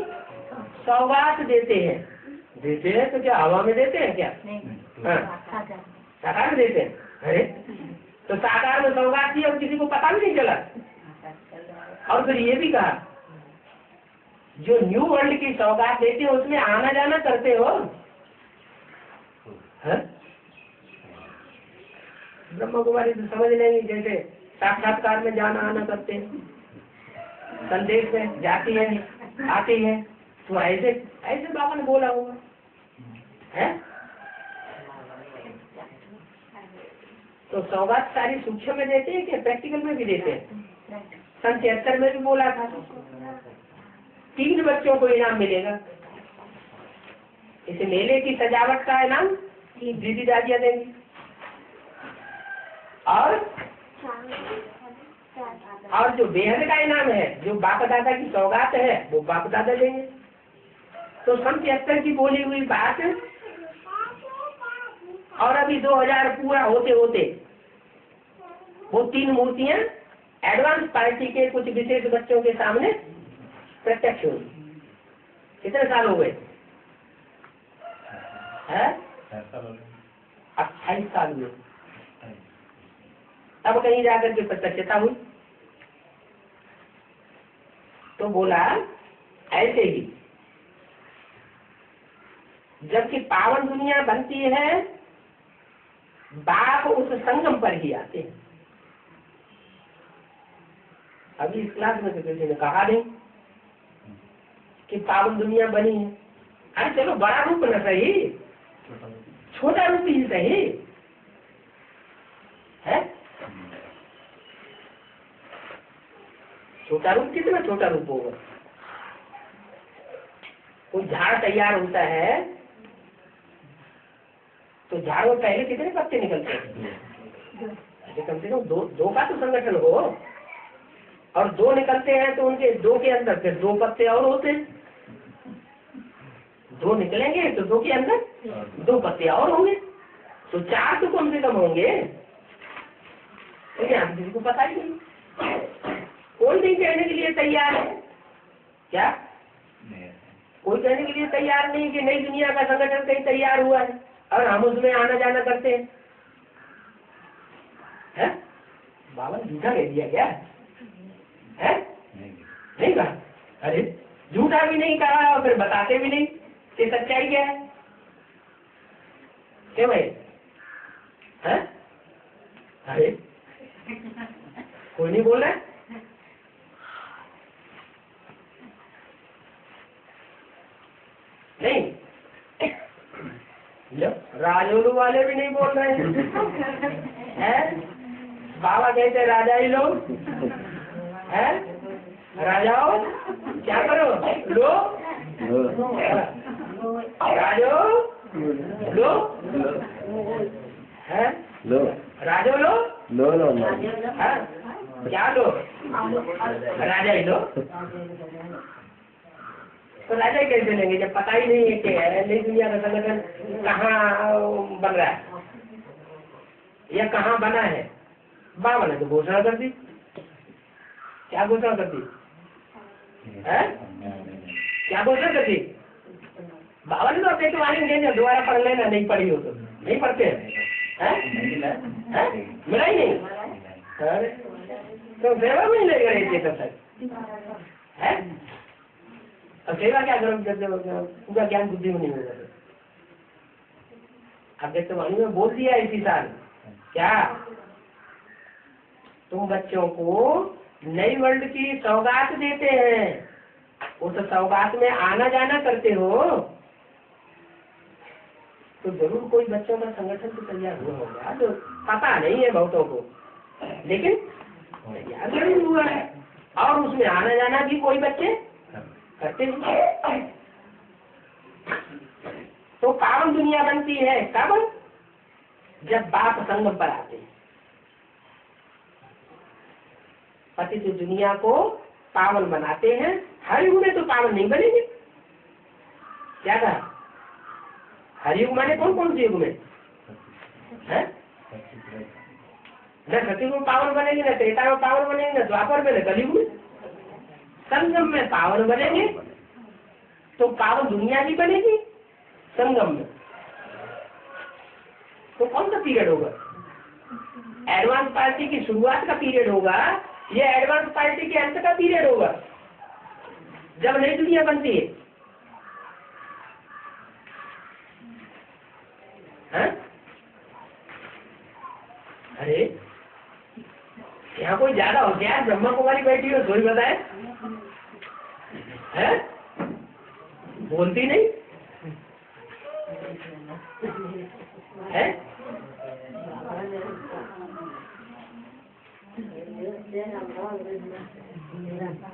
सौगात देते हैं। देते हैं तो क्या हवा में देते हैं क्या? साकार में देते हैं। अरे तो साकार में सौगात दी और किसी को पता भी नहीं चला। और फिर ये भी कहा जो न्यू वर्ल्ड की सौगात देते हो उसमें आना जाना करते हो? ब्रह्म कुमारी तो समझ लेंगे, जैसे साक्षात्कार में जाना आना करते हैं, संदेश में जाती है आती है, तो ऐसे ऐसे बाबा ने बोला होगा है। तो सौगात सारी सूक्ष्म में देते हैं कि प्रैक्टिकल में भी देते हैं? सन 73 में भी बोला था 3 बच्चों को इनाम मिलेगा। इस मेले की सजावट का इनाम दीदी दादियाँ देंगी, और जो बेहद का इनाम है, जो बाप दादा की सौगात है, वो बाप दादा देंगे। तो सन 73 की बोली हुई बात और अभी 2000 पूरा होते होते वो 3 मूर्तियां एडवांस पार्टी के कुछ विशेष बच्चों के सामने प्रत्यक्ष हुई। कितने साल हो गए? 28 साल हुए। अब कहीं जाकर के प्रत्यक्षता हुई। तो बोला ऐसे ही जबकि पावन दुनिया बनती है, बाप उस संगम पर ही आते हैं। अभी इस क्लास में तो किसी ने कहा नहीं कि पावन दुनिया बनी है। अरे चलो बड़ा रूप न सही, छोटा रूप ही सही है। छोटा रूप, कितना छोटा रूप होगा? कोई झाड़ तैयार होता है तो झाड़ में पहले कितने पत्ते निकलते हैं? कम से कम दो का तो संगठन हो, और 2 निकलते हैं तो उनके 2 के अंदर फिर 2 पत्ते और होते हैं। 2 निकलेंगे तो 2 के अंदर 2 पत्ते और होंगे, तो 4 तो कम से कम होंगे। तो यहाँ किसी को पता ही नहीं, कोई नहीं कहने के लिए तैयार है। क्या कोई कहने के लिए तैयार नहीं कि नई दुनिया का संगठन कहीं तैयार हुआ है और हम उसमें आना जाना करते हैं? है? बाबा ने झूठा कह दिया क्या है? नहीं कहा। अरे झूठा भी नहीं कहा और फिर बताते भी नहीं कि सच्चाई क्या है। क्यों भाई? है? अरे कोई नहीं बोल रहा है? नहीं, राजोलू वाले भी नहीं बोल रहे हैं। बाबा कहते राजा ही लो है, राजाओ क्या करो, लो राजो लो है, राजो लो है, क्या लो, राजा ही लो। तो राजा कैसे लेंगे जब पता ही नहीं है कि नई दुनिया का संगठन कहाँ बन रहा है या कहाँ बना है? बाबा ने तो घोषणा कर दी। क्या घोषणा कर दी है? क्या घोषणा कर दी? बाबा ने तो अपने तो आने दोबारा पढ़ लेना, नहीं पढ़ी हो तो नहीं पढ़ते हैं। मिला ही नहीं। अरे तो सेवा में नहीं लगे तब तक है। अब सेवा क्या करो जब पूरा ज्ञान बुद्धि में नहीं होगा? अब जब वाणी में बोल दिया इसी साल, क्या तुम बच्चों को नई वर्ल्ड की सौगात देते हैं, उस सौगात में आना जाना करते हो, तो जरूर कोई बच्चों का संगठन तो तैयार हुआ होगा। तो पता नहीं है बहुतों को, लेकिन तैयार जरूर हुआ है, और उसमें आना जाना भी कोई बच्चे करते हैं। तो पावन दुनिया बनती है कब? जब बाप संगम पर आते हैं। पति तो दुनिया को पावन बनाते हैं, हर युग में तो पावन नहीं बनेंगे। क्या कहा? हर युग माने कौन कौन से युग में है? न सतयुग में पावन बनेंगे, न त्रेता में पावन बनेंगे, न द्वापर में, न कलयुग में। संगम में पावन बनेंगे तो पावन दुनिया भी बनेगी संगम में। तो कौन सा पीरियड होगा? एडवांस पार्टी की शुरुआत का पीरियड होगा, ये एडवांस पार्टी के अंत का पीरियड होगा? जब नई दुनिया बनती है। हाँ? अरे यहाँ कोई ज्यादा होशियार ब्रह्मा कुमारी बैठी हो कोई बताए? है? बोलती नहीं है?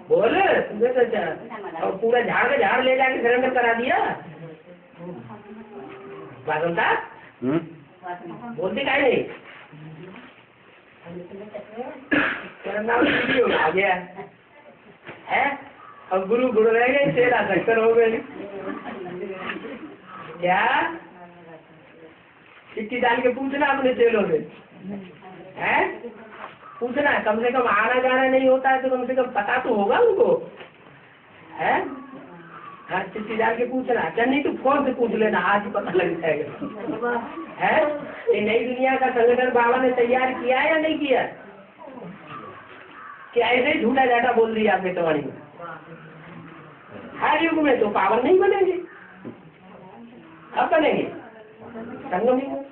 बोल तुम्हें तो और पूरा झाड़ का झाड़ ले जाके सरेंडर करा दिया। बादलता बोलती काहे नहीं? तेरा नाम आ गया है। अब गुरु गुरु रह गए, तेरा शक्कर हो गए। क्या चिट्ठी डाल के पूछना अपने चेलों से है? पूछना, कम से कम आना जाना नहीं होता है तो कम से कम पता तो होगा उनको है। हाँ, चिट्ठी डाल के पूछना, क्या नहीं तो फोन से पूछ लेना, आज ही पता लग जाएगा है। ये नई दुनिया का संगठन बाबा ने तैयार किया या नहीं किया? क्या ऐसे ही झूठा जाटा बोल दिया आपने कवाड़ी में? हर युग में तो पावन नहीं बनेंगे, अब बनेंगे संगम युग।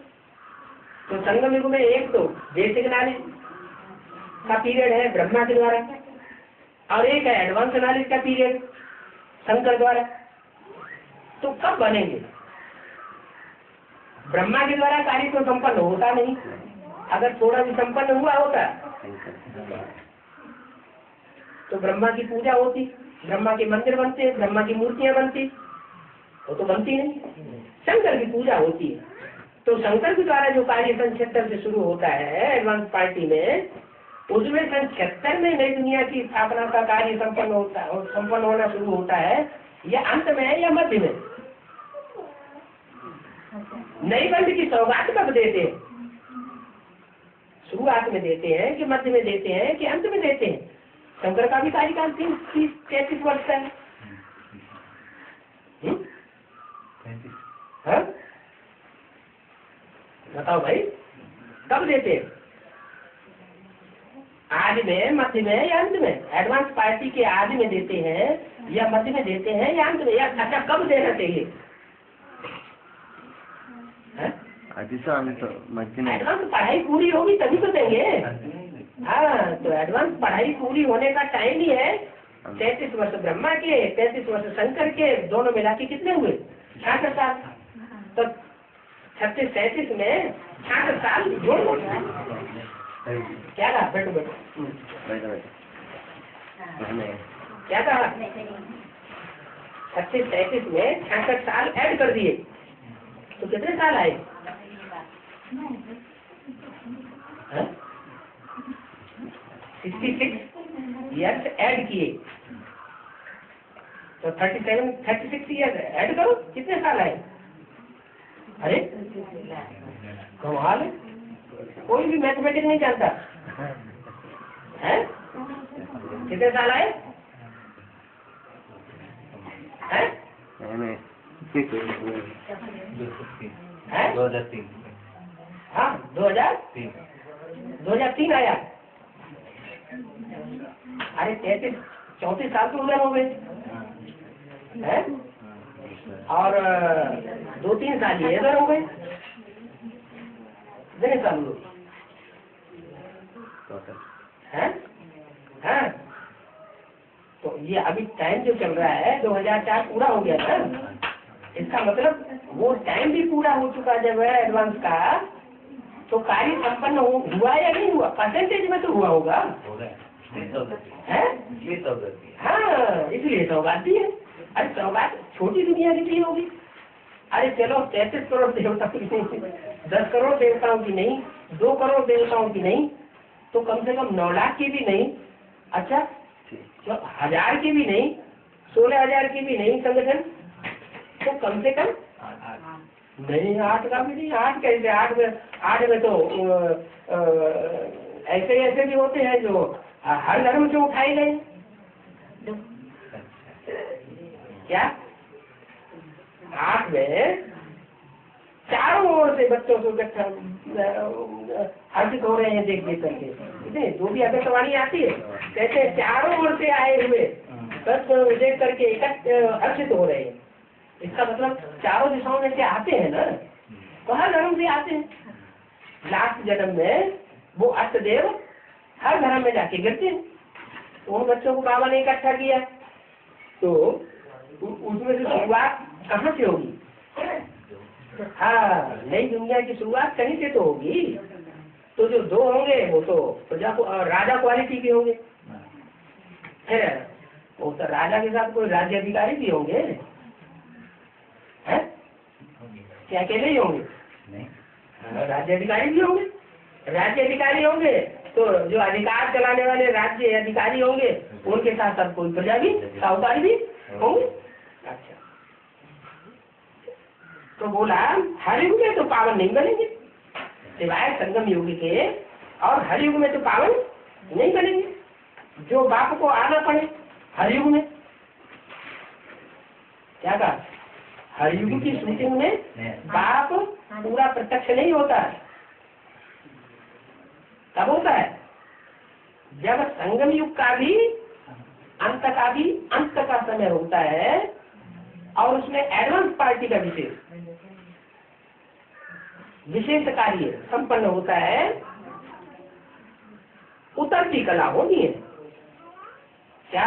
तो संगम युग में एक तो बेसिक नॉलेज का पीरियड है ब्रह्मा के द्वारा, और एक है एडवांस नॉलेज का पीरियड शंकर द्वारा। तो कब बनेंगे? ब्रह्मा के द्वारा कार्य तो संपन्न होता नहीं, अगर थोड़ा भी संपन्न हुआ होता तो ब्रह्मा की पूजा होती, ब्रह्मा के मंदिर बनते, ब्रह्मा की मूर्तियां बनती, वो तो बनती नहीं। शंकर की पूजा होती है, तो शंकर के द्वारा जो कार्य सन 76 से शुरू होता है एडवांस पार्टी में, उसमें सन 76 में नई दुनिया की स्थापना का कार्य संपन्न होना शुरू होता है। या अंत में है या मध्य में? नई बंद की सौगात कब देते हैं? शुरुआत में देते हैं कि मध्य में देते हैं कि अंत में देते हैं? शंकर का भी कार्यकाल 33 वर्ष का है। हाँ? बताओ भाई, कब देते हैं? आदि में, मध्य में या अंत में? एडवांस पार्टी के आदि में देते हैं या मध्य में देते हैं या अंत में? या अच्छा कब देना चाहिए? एडवांस पढ़ाई पूरी होगी तभी तो देंगे। हाँ, तो एडवांस पढ़ाई पूरी होने का टाइम ही है 33 वर्ष ब्रह्मा के, 33 वर्ष शंकर के, दोनों मिला के कितने हुए? 66 साल। तो 36 37 में 66 साल जोड़ लो। क्या कहा? बैठो बैठो। क्या कहा? 36 37 में 66 साल ऐड कर दिए तो कितने साल आए? 66 ईयर्स ऐड किए तो 36 ईयर्स ऐड करो, कितने साल आए? अरे कमाल है, कोई भी मैथमेटिक्स नहीं जानता है। कितने साल आए? हैं? 2003। हाँ, 2003 आया। अरे 34 साल तो उधर हो गए हैं, और 2-3 साल ये इधर हो गए, कितने साल हुए हैं? हाँ, तो ये अभी टाइम जो चल रहा है 2004 पूरा हो गया ना, इसका मतलब वो टाइम भी पूरा हो चुका जब है एडवांस का, तो कार्य संपन्न हुआ या नहीं हुआ? परसेंटेज में तो हुआ होगा है? हाँ, इसलिए सौगात दी है। अरे सौगात छोटी दुनिया की दी होगी। अरे चलो 33 करोड़ देवताओं की नहीं, 10 करोड़ देवताओं की नहीं, 2 करोड़ देवताओं की नहीं, तो कम से कम 9 लाख की भी नहीं, अच्छा 1000 की भी नहीं, 16,000 की भी नहीं संगठन, तो कम से कम नहीं 8 का भी नहीं। 8 कैसे? 8 में तो ऐसे भी होते हैं जो हर धर्म से उठाए गए। क्या 8 में चारों ओर से बच्चों को हर्षित हो रहे हैं देख देख करके, जो भी आकाशवाणी आती है कहते हैं चारों ओर से आए हुए प्रश्न विवेक करके हर्षित हो रहे हैं। इसका मतलब चारों दिशाओं में से आते हैं ना, तो हर धर्म से आते हैं। लास्ट जन्म में वो अष्टदेव हर धर्म में जाके गिरते हैं। तो उन बच्चों को बाबा ने इकट्ठा किया, तो उसमें से शुरुआत कहाँ से होगी? हाँ, नई दुनिया की शुरुआत कहीं से तो होगी। तो जो दो होंगे वो तो प्रजा को राजा क्वालिटी के होंगे, है वो तो राजा के साथ कोई राज्य अधिकारी भी होंगे, हैं? क्या अकेले ही होंगे? नहीं, राज्य अधिकारी भी होंगे। राज्य अधिकारी होंगे तो जो अधिकार चलाने वाले राज्य अधिकारी होंगे उनके साथ साथ कोई प्रजा भी, साहूकार भी होंगे। अच्छा, तो बोला हर युग में तो पावन नहीं बनेंगे, सिवाय संगम युग के, और हर युग में तो पावन नहीं बनेंगे। जो बाप को आना पड़े हर युग में, क्या कहा? हर युग की शूटिंग में बाप पूरा प्रत्यक्ष नहीं होता है। कब होता है? जब संगम युग का भी अंत का समय होता है और उसमें एडवांस पार्टी का विशेष कार्य संपन्न होता है। उतरती कला होनी है। क्या?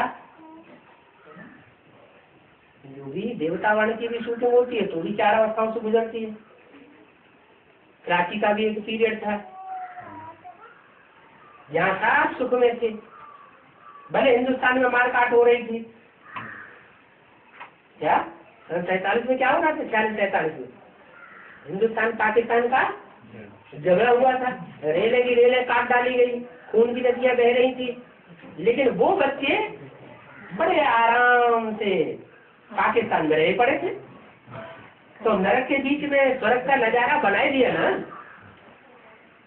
जो भी देवतावाण की भी शूटिंग होती है तो भी 4 अवस्थाओं से गुजरती है। प्राची का भी एक पीरियड था जहाँ साफ सुख में थे, भले हिंदुस्तान में मारकाट हो रही थी। क्या 47 में क्या हो रहा था? 46-47 में हिंदुस्तान पाकिस्तान का झगड़ा हुआ था, रेले की रेले काट डाली गई, खून की नदियां बह रही थी, लेकिन वो बच्चे बड़े आराम से पाकिस्तान में रह पड़े थे। तो नरक के बीच में स्वर्ग का नजारा बनाए दिया ना।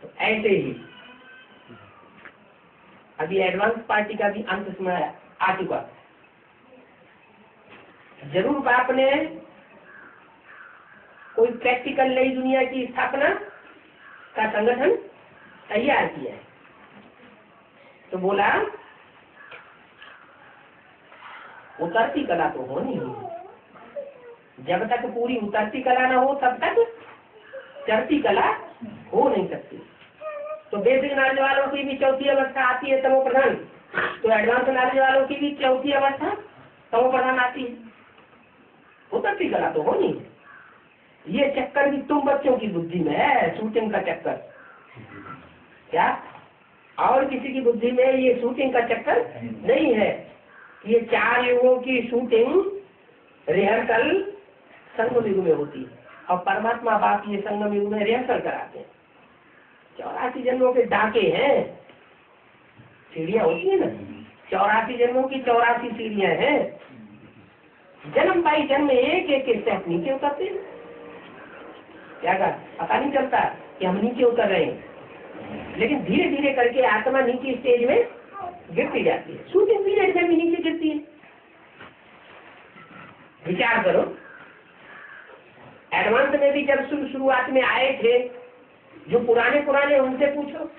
तो ऐसे ही अभी एडवांस पार्टी का भी अंत समय आ चुका। जरूर बाप ने कोई प्रैक्टिकल नई दुनिया की स्थापना का संगठन तैयार किया है। तो बोला उतरती कला तो होनी ही, जब तक पूरी उतरती कला ना हो तब तक चढ़ती कला हो नहीं सकती। तो बेसिक नॉलेज वालों की भी चौथी अवस्था आती है तमो प्रधान, तो एडवांस नॉलेज वालों की भी चौथी अवस्था तमो प्रधान आती है। उतरती कला तो होनी है। ये चक्कर भी तुम बच्चों की बुद्धि में है, शूटिंग का चक्कर। क्या? और किसी की बुद्धि में ये शूटिंग का चक्कर नहीं है। ये 4 युगों की शूटिंग रिहर्सल संगम युग में होती है, और परमात्मा बाप ये संगम युग में रिहर्सल कराते हैं। 84 जन्मों के डाके हैं, सीढ़ियां होती है ना, 84 जन्मों की 84 सीढ़ियां हैं। जन्म बाई जन्म एक एक स्टेप नीचे उतरते हैं। क्या कहा? पता नहीं चलता कि हम नीचे उतर रहे हैं, लेकिन धीरे धीरे करके आत्मा नीचे स्टेज में गिरती जाती है। शूटिंग पीरियड में भी नीचे गिरती है। विचार करो, एडवांस में भी जब शुरुआत में आए थे, जो पुराने उनसे पूछो,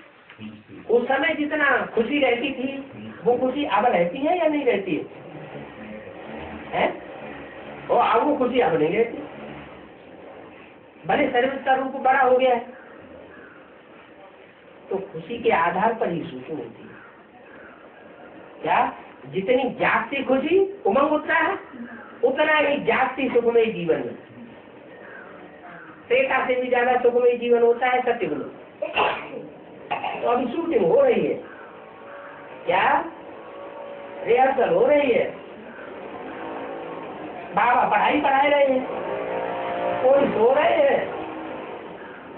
उस समय जितना खुशी रहती थी वो खुशी अब रहती है या नहीं रहती है? और अब वो खुशी अब नहीं रहती। भले सर्विस का रूप बड़ा हो गया है, तो खुशी के आधार पर ही सूचना होती है। क्या? जितनी जागती खुशी उमंग उत्साह, उतना ही जागती सुखमय जीवन में। त्रेता से भी ज्यादा सुखमय जीवन होता है सत्युग में। तो अभी शूटिंग हो रही है। क्या? रिहर्सल हो रही है। बाबा पढ़ाई पढ़ाए रहे हैं, कोई सो रहे हैं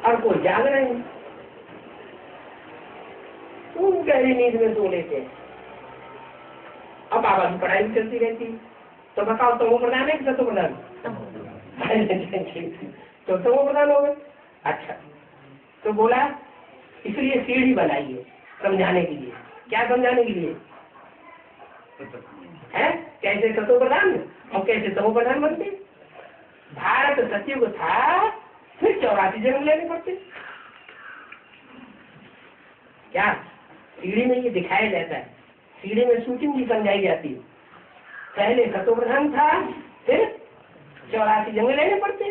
और कोई जाग रहे हैं। तुम गहरी नींद में सो लेते हैं, अब बाबा की पढ़ाई भी चलती रहती है। तो बताओ तमो प्रधान है कि सतो प्रधान? तो तमो प्रधान हो गए। अच्छा, तो बोला इसलिए सीढ़ी बनाई है समझाने के लिए। क्या समझाने के लिए है? कैसे सतो प्रधान और कैसे तमो प्रधान बनते। भारत सतयुग था, फिर 84 जन्म लेने पड़ते। क्या? सीढ़ी में ये दिखाया जाता है, सीढ़ी में शूटिंग भी समझाई जाती है। पहले सतोप्रधान था, फिर 84 जन्म लेने पड़ते।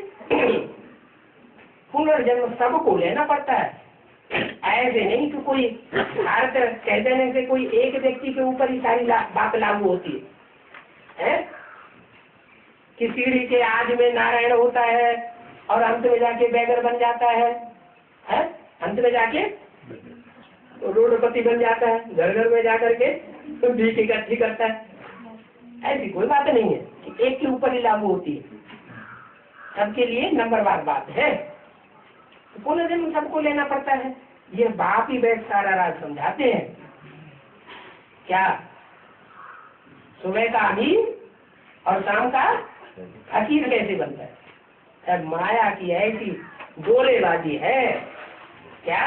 पुनर्जन्म सबको लेना पड़ता है। ऐसे नहीं कि कोई भारत कह देने से कोई एक व्यक्ति के ऊपर ही सारी बात लागू होती है। कि सीढ़ी के आज में नारायण होता है और अंत में जाके बैगर बन जाता है, अंत में जाके रोडपति बन जाता है, घर घर में जाकर के तो भीख इकट्ठी करता है। ऐसी कोई बात नहीं है कि एक के ऊपर ही लागू होती है, सबके लिए नंबरवार बात है। तो पुनर्जन्म सबको लेना पड़ता है। ये बाप ही बैठ सारा राज समझाते हैं। क्या सुबह का अमीर और शाम का फकीर कैसे बनता है? सब माया की ऐसी डोलेबाजी है क्या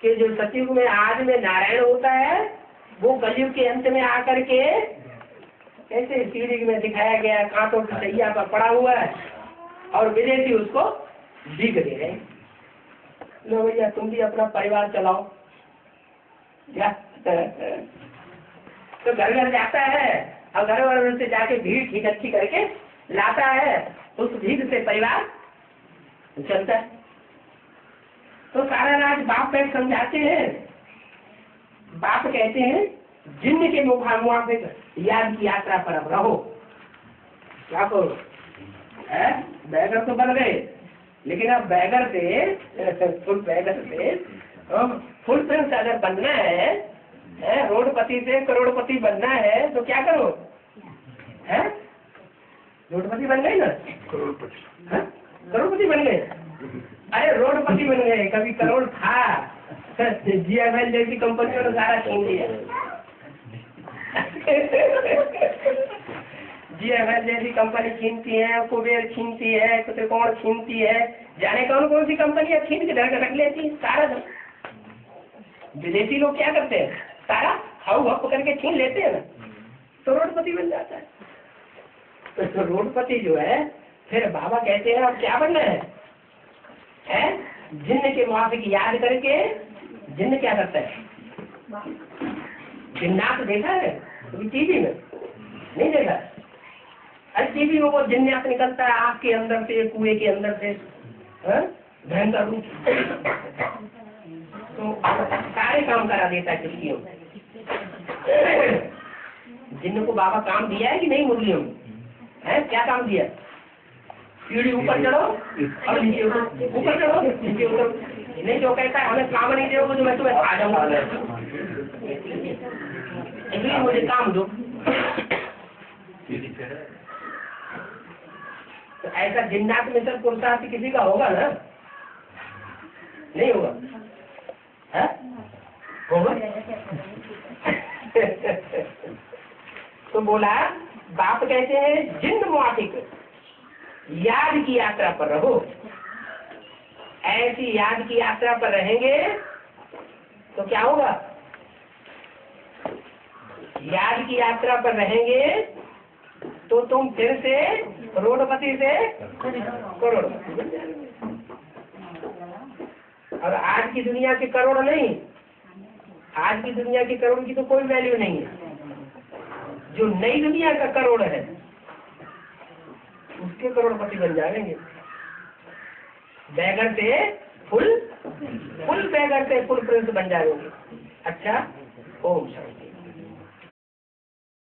कि जो सतयुग में आज में नारायण होता है वो कलयुग के अंत में आकर के ऐसे सीढ़ी में दिखाया गया कांटों की सैया पर पड़ा हुआ है और विदेशी उसको भीख दे रहे हैं। लो भैया तुम भी अपना परिवार चलाओ क्या? तो घर घर जाता है और घर घर से जाके भीख इकट्ठी करके लाता है, उस भीख से परिवार चलता है। तो सारा राज बाप बैठ समझाते हैं। बाप कहते हैं जिन्न के मुखामुआफिक याद की यात्रा पर अब रहो। क्या करो? बैगर तो बन गए, लेकिन अब बैगर से फुल बैगर से फुल प्रिंस अगर बनना है, रोडपति से करोड़पति बनना है तो क्या करो? रोडपति बन गए ना, करोड़पति बन गए। अरे रोडपति बन गए, कभी करोड़ था, GFL जैसी कंपनियों ने सारा छीन लिया। GFL जैसी कंपनी छीनती है, कुबेर छीनती है, त्रिकोण छीनती है, जाने कौन कौन सी कंपनियां छीन के धर रख लेती है सारा। विदेशी लोग क्या करते हैं? सारा हाउ हप करके छीन लेते हैं ना, तो रोडपति बन जाता है। तो रोडपति जो है फिर बाबा कहते हैं अब क्या बनना है? जिन्न के मुआफिक याद करके। जिन्न क्या करता है? जिन्नात देखा है कभी टीवी में? नहीं देखा? अरे टीवी में वो जिन्नात निकलता है आँख के अंदर से, कुएं के अंदर से, भयंकर रूप। तो सारे काम करा देता है किसकियों। जिन्न को बाबा काम दिया है कि नहीं? मुरलियों में क्या काम दिया? सीढ़ी ऊपर चढ़ो और नीचे ऊपर चढ़ो, नीचे उतरो। नहीं जो कहता है हमें काम नहीं दोगे तो मैं तुम्हें खा जाऊंगा, इसलिए मुझे काम दो। तो ऐसा जिन्नात में सब पुरुषार्थ किसी का होगा ना? नहीं होगा? होगा? तो बोला बाप कहते हैं जिन्न मुआफिक याद की यात्रा पर रहो। ऐसी याद की यात्रा पर रहेंगे तो क्या होगा? याद की यात्रा पर रहेंगे तो तुम फिर से रोडपति से करोड़पति बन जाओगे। और आज की दुनिया के करोड़ नहीं, आज की दुनिया के करोड़ की तो कोई वैल्यू नहीं है। जो नई दुनिया का करोड़ है उसके करोड़पति बन जाएंगे। बैगर से फुल बैगर से फुल प्रिंस बन जाएंगे। अच्छा, ओम शांति।